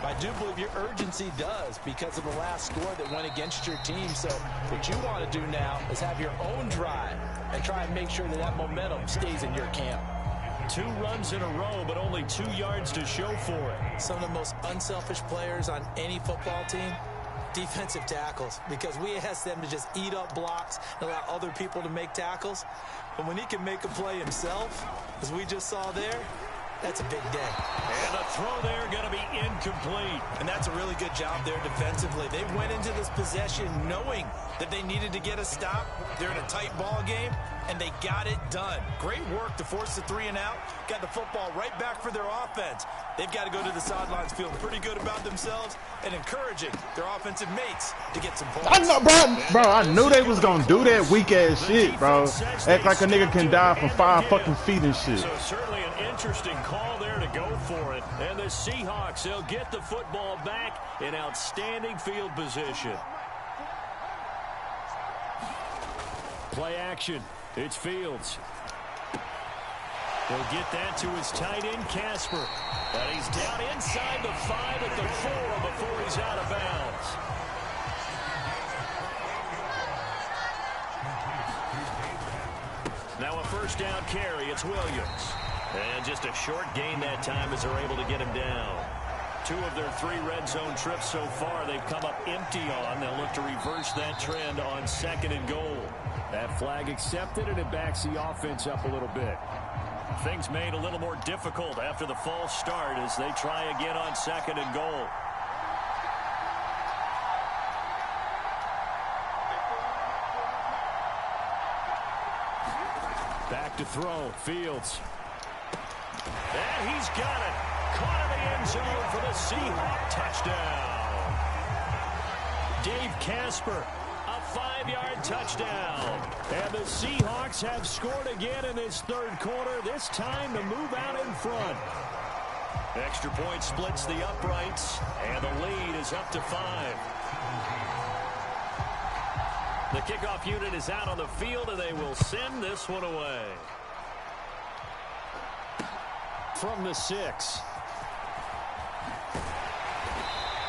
I do believe your urgency does because of the last score that went against your team. So what you want to do now is have your own drive and try and make sure that that momentum stays in your camp. 2 runs in a row, but only 2 yards to show for it. Some of the most unselfish players on any football team, defensive tackles, because we ask them to just eat up blocks and allow other people to make tackles. But when he can make a play himself, as we just saw there, that's a big day. And the throw there going to be incomplete. And that's a really good job there defensively. They went into this possession knowing that they needed to get a stop. They're in a tight ball game, and they got it done. Great work to force the 3 and out. Got the football right back for their offense. They've got to go to the sidelines feeling pretty good about themselves and encouraging their offensive mates to get some points. I know, bro, I knew they was going to do that weak-ass shit, bro. Act like a nigga can die from 5 fucking feet and shit. So certainly an interesting call there to go for it. And the Seahawks, they'll get the football back in outstanding field position. Play action. It's Fields. He'll get that to his tight end, Casper. And he's down inside the 5 at the 4 before he's out of bounds. Now a first down carry. It's Williams. And just a short gain that time as they're able to get him down. 2 of their 3 red zone trips so far they've come up empty on. They'll look to reverse that trend on 2nd and goal. That flag accepted, and it backs the offense up a little bit. Things made a little more difficult after the false start as they try again on 2nd and goal. Back to throw. Fields. And he's got it. Caught in the end zone for the Seahawks touchdown. Dave Casper. 5-yard touchdown. And the Seahawks have scored again in this 3rd quarter, this time to move out in front. Extra point splits the uprights, and the lead is up to 5. The kickoff unit is out on the field, and they will send this one away. From the 6.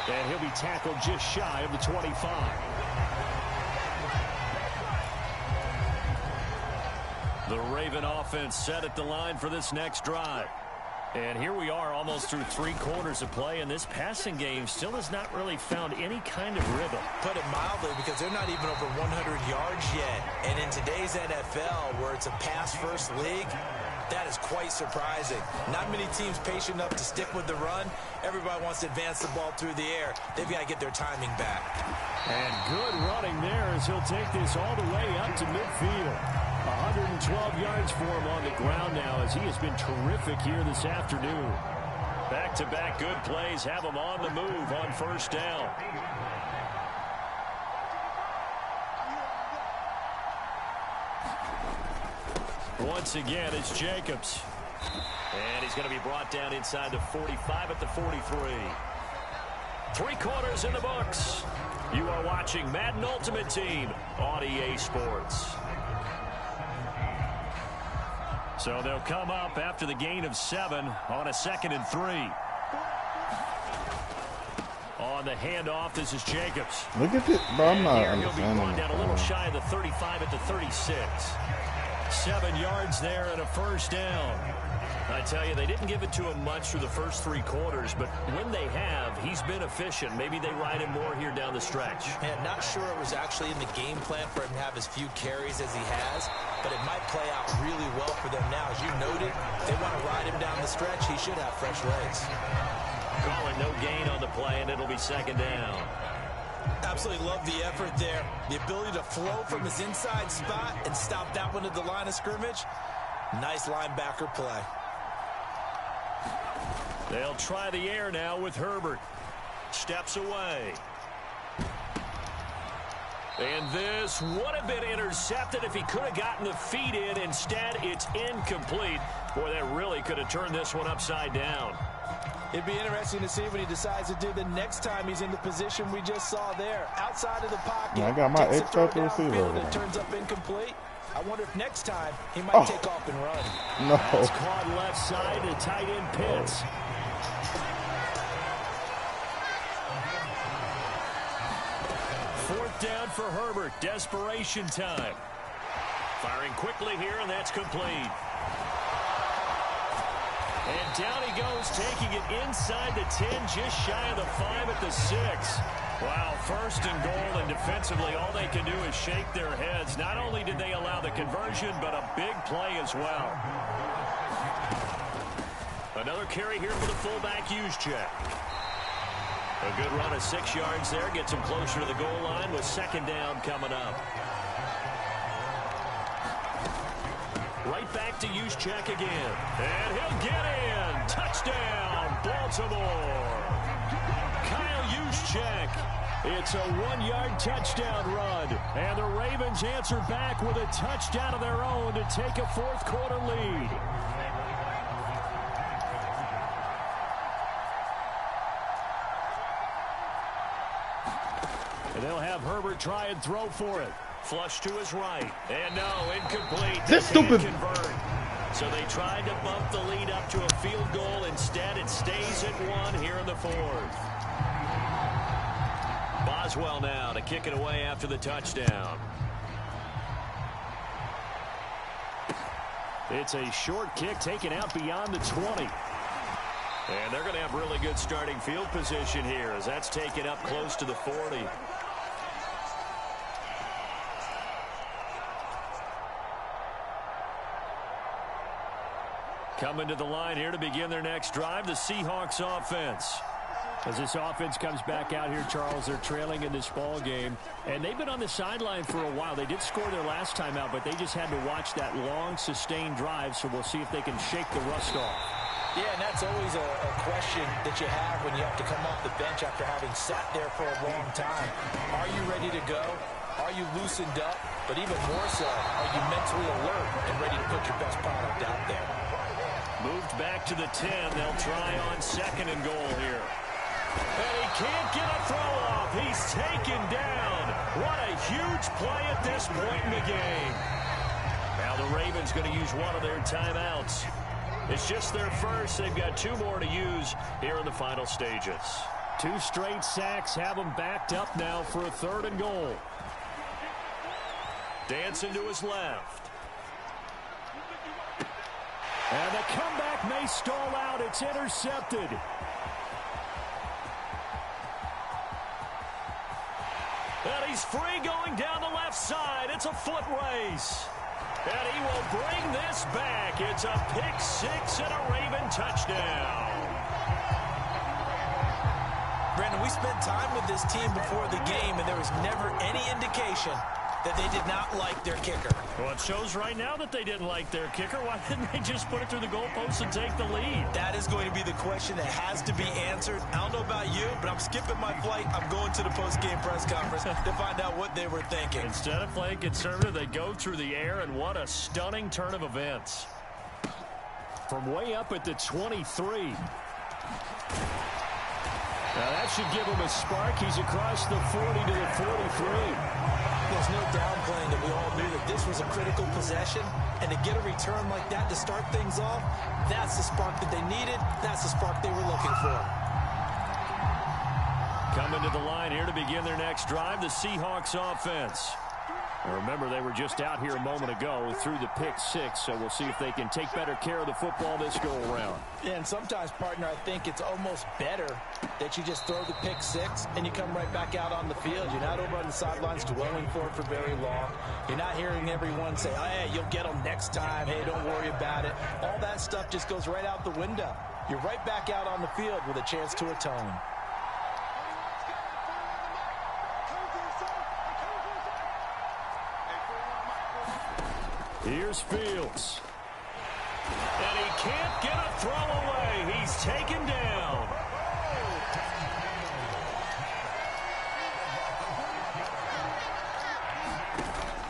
And he'll be tackled just shy of the 25. The Raven offense set at the line for this next drive. And here we are almost through 3 quarters of play, and this passing game still has not really found any kind of rhythm. Put it mildly, because they're not even over 100 yards yet. And in today's NFL, where it's a pass-first league, that is quite surprising. Not many teams patient enough to stick with the run. Everybody wants to advance the ball through the air. They've got to get their timing back. And good running there as he'll take this all the way up to midfield. 112 yards for him on the ground now as he has been terrific here this afternoon. Back-to-back good plays have him on the move on 1st down. Once again, it's Jacobs. And he's going to be brought down inside the 45 at the 43. 3 quarters in the books. You are watching Madden Ultimate Team on EA Sports. So they'll come up after the gain of 7 on a 2nd and 3. On the handoff, this is Jacobs. Look at it, bro. I'm not understanding. He'll be brought down a little shy of the 35 at the 36. 7 yards there and a 1st down. I tell you, they didn't give it to him much through the first 3 quarters, but when they have, he's been efficient. Maybe they ride him more here down the stretch. Man, not sure it was actually in the game plan for him to have as few carries as he has, but it might play out really well for them now. As you noted, they want to ride him down the stretch. He should have fresh legs. Calling no gain on the play, and it'll be 2nd down. Absolutely love the effort there. The ability to flow from his inside spot and stop that one at the line of scrimmage. Nice linebacker play. They'll try the air now with Herbert. Steps away. And this would have been intercepted if he could have gotten the feet in. Instead, it's incomplete. Boy, that really could have turned this one upside down. It'd be interesting to see what he decides to do the next time he's in the position we just saw there. Outside of the pocket. I got my X-Factor receiver over there. It turns up incomplete. I wonder if next time he might take off and run. No. It's caught left side to tight end Pitts. Fourth down for Herbert. Desperation time. Firing quickly here, and that's complete. And down he goes, taking it inside the 10, just shy of the 5 at the 6. Wow, 1st and goal, and defensively all they can do is shake their heads. Not only did they allow the conversion, but a big play as well. Another carry here for the fullback, Juszczyk. A good run of 6 yards there. Gets him closer to the goal line with second down coming up. Right back to Juszczyk again. And he'll get in. Touchdown, Baltimore. Kyle Juszczyk. It's a 1-yard touchdown run. And the Ravens answer back with a touchdown of their own to take a fourth-quarter lead. And they'll have Herbert try and throw for it. Flush to his right. And no, incomplete. That's stupid. Convert. So they tried to bump the lead up to a field goal. Instead, it stays at 1 here in the fourth. Boswell now to kick it away after the touchdown. It's a short kick taken out beyond the 20. And they're going to have really good starting field position here as that's taken up close to the 40. Coming to the line here to begin their next drive, the Seahawks offense. As this offense comes back out here, Charles, they're trailing in this ball game, and they've been on the sideline for a while. They did score their last time out, but they just had to watch that long, sustained drive, so we'll see if they can shake the rust off. Yeah, and that's always a question that you have when you have to come off the bench after having sat there for a long time. Are you ready to go? Are you loosened up? But even more so, are you mentally alert and ready to put your best product out there? Moved back to the 10. They'll try on second and goal here. And he can't get a throw off. He's taken down. What a huge play at this point in the game. Now the Ravens going to use one of their timeouts. It's just their first. They've got 2 more to use here in the final stages. 2 straight sacks have them backed up now for a 3rd and goal. Dancing to his left. And the comeback may stall out. It's intercepted. And he's free going down the left side. It's a foot race. And he will bring this back. It's a pick 6 and a Raven touchdown. Brandon, we spent time with this team before the game, and there was never any indication that they did not like their kicker. Well, it shows right now that they didn't like their kicker. Why didn't they just put it through the goalpost and take the lead? That is going to be the question that has to be answered. I don't know about you, but I'm skipping my flight. I'm going to the post-game press conference to find out what they were thinking. Instead of playing conservative, they go through the air, and what a stunning turn of events. From way up at the 23. Now that should give him a spark. He's across the 40 to the 43. There's no downplaying that we all knew that this was a critical possession, and to get a return like that to start things off, that's the spark that they needed. That's the spark they were looking for. Coming to the line here to begin their next drive, the Seahawks offense. Now remember, they were just out here a moment ago through the pick 6, so we'll see if they can take better care of the football this go-around. Yeah, and sometimes, partner, I think it's almost better that you just throw the pick 6 and you come right back out on the field. You're not over on the sidelines dwelling for it for very long. You're not hearing everyone say, oh, hey, you'll get them next time. Hey, don't worry about it. All that stuff just goes right out the window. You're right back out on the field with a chance to atone. Here's Fields. And he can't get a throw away. He's taken down.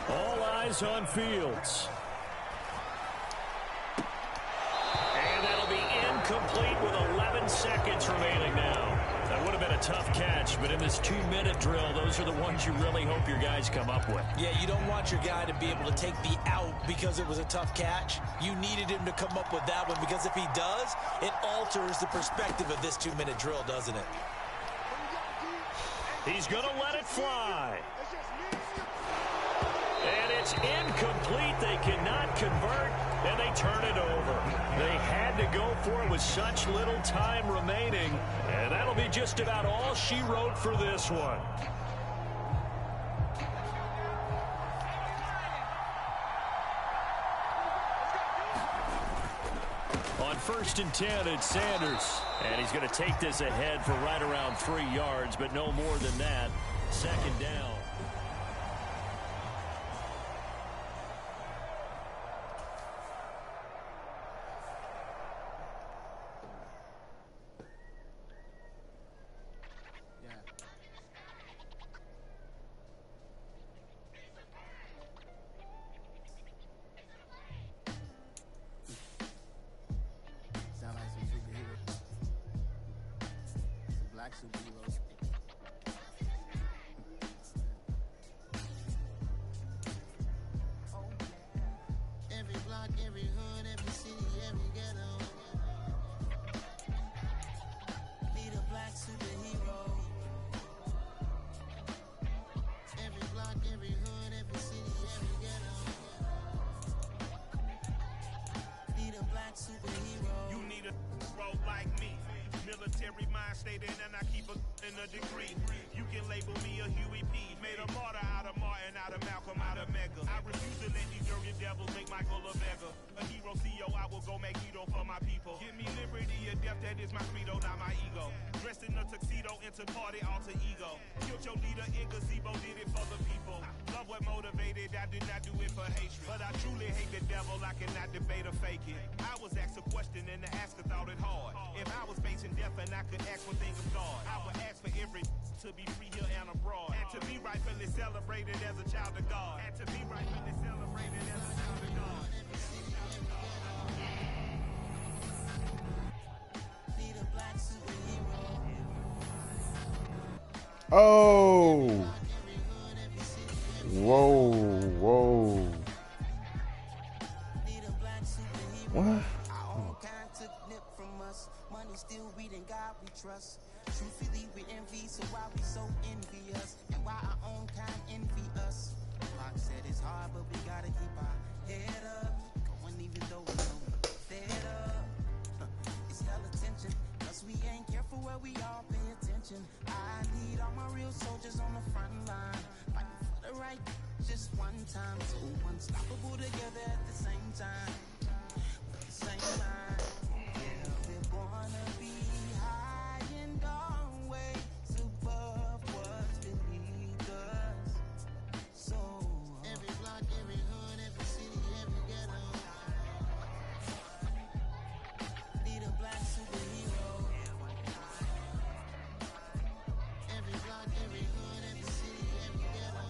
All eyes on Fields. And that'll be incomplete with 11 seconds remaining now. That would have been a tough catch, but in this 2-minute drill, those are the ones you really hope your guys come up with. Yeah, you don't want your guy to be able to take the out because it was a tough catch. You needed him to come up with that one, because if he does, it alters the perspective of this 2-minute drill, doesn't it? He's going to let it fly. And it's incomplete. They cannot convert, and they turn it over. They had to go for it with such little time remaining, and that'll be just about all she wrote for this one. On on 1st and 10, it's Sanders. And he's going to take this ahead for right around 3 yards, but no more than that. 2nd down. Superheroes. Every block, every hood, every city, every ghetto. Be the black superhero. Every block, every hood, every city, every ghetto. Be the black superhero. You need a role like me. Military mind stated, and I keep in a degree. You can label me a Huey P. Made a martyr out of Martin, out of Malcolm, out of Mega. I refuse to let these dirty devils make Michael a beggar. A hero CEO, I will go Magneto for my people. Give me liberty or death, that is my credo, not my ego. Dressed in a tuxedo, into party, alter ego. Killed your leader in gazebo, did it for the people. Love what motivated, I did not do it for hatred. But I truly hate the devil, I cannot debate or fake it. I was asked a question and the asker thought it hard. If I was facing death and I could ask one thing of God, I would ask for every to be free here and abroad, and to be rightfully celebrated as a child of God, and to be rightfully celebrated as a child of God. Be the black superhero. Oh. Whoa, whoa. What? All kind took nip from us. Money still reading God we trust. Truthfully we envy, so why we so envious? And why our own kind envy us? Pac said it's hard, but we gotta keep our head up. Going even though we know we fed up. It's hella tension, cause we ain't careful where we all pay attention. I need all my real soldiers on the front line, fighting for the right just one time. So unstoppable together at the same time. With the same mind. Yeah, we're born to be high and always above what's beneath us. So every block, every hood, every city, every ghetto. Be the black superhero. Every block, every hood, every city, every ghetto.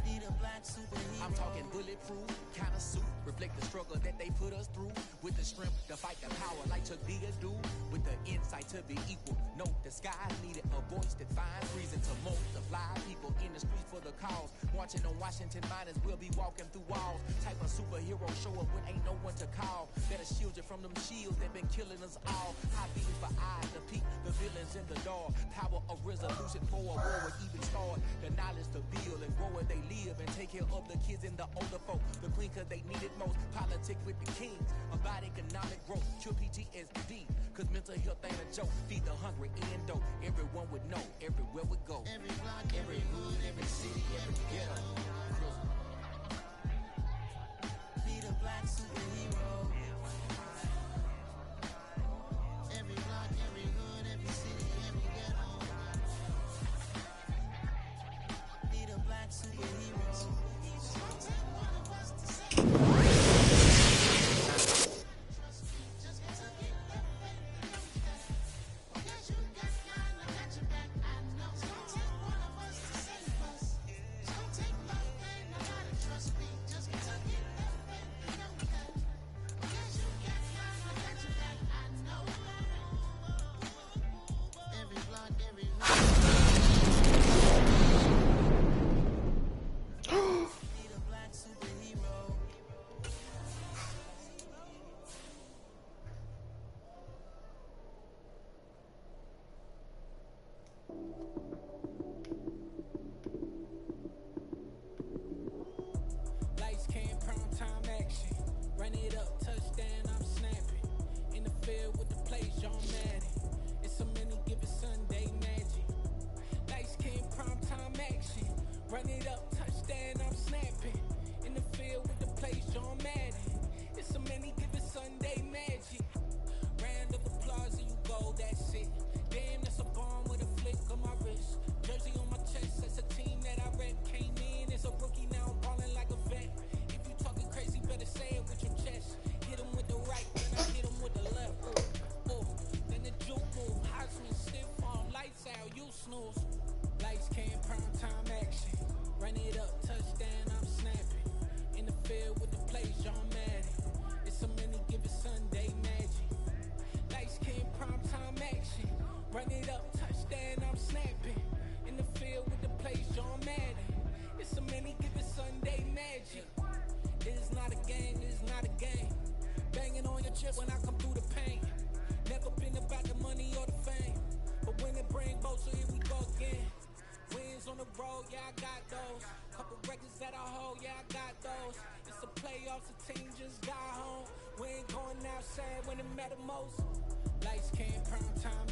Be the black superhero. I'm talking bulletproof kind of suit, reflect the struggle that they put us through, with the strength to fight the power like Chuck D do, with the insight to be equal. No disguise needed, a voice that finds reason to multiply people in the streets for the cause. Marching on Washington miners, we'll be walking through walls. Type of superhero show up when ain't no one to call. Better shield you from them shields that been killing us all. High beams for eyes to peek the villains in the door. Power of resolution for a war would even start. The knowledge to build and grow where they live and take care of the kids and the older folk. The queen cause they need it most. Politic with the kings about economic growth. Cure PTSD cause mental health ain't a joke. Feed the hungry and dope. Everyone would know everywhere we go. Every block, every hood, every city, every ghetto. Be the black superhero. Every block, every hood, every city, every ghetto. Be the black superhero. Lights came, prime time action. Run it up, touchdown, I'm snapping. In the field with the plays, John Madden. It's so many given Sunday magic. Lights came, prime time action. Run it up, touchdown, I'm snapping. In the field with the plays, John Madden. It's any given Sunday magic. It is not a game, it is not a game. Banging on your chest when I come through the pain. Never been about the money or the fame, but when it bring both, so here we go again. Wins on the road, yeah, I got those. Couple records that I hold, yeah, I got those. It's the playoffs, the team just got home. We ain't going outside when it matter most. Lights came, prime time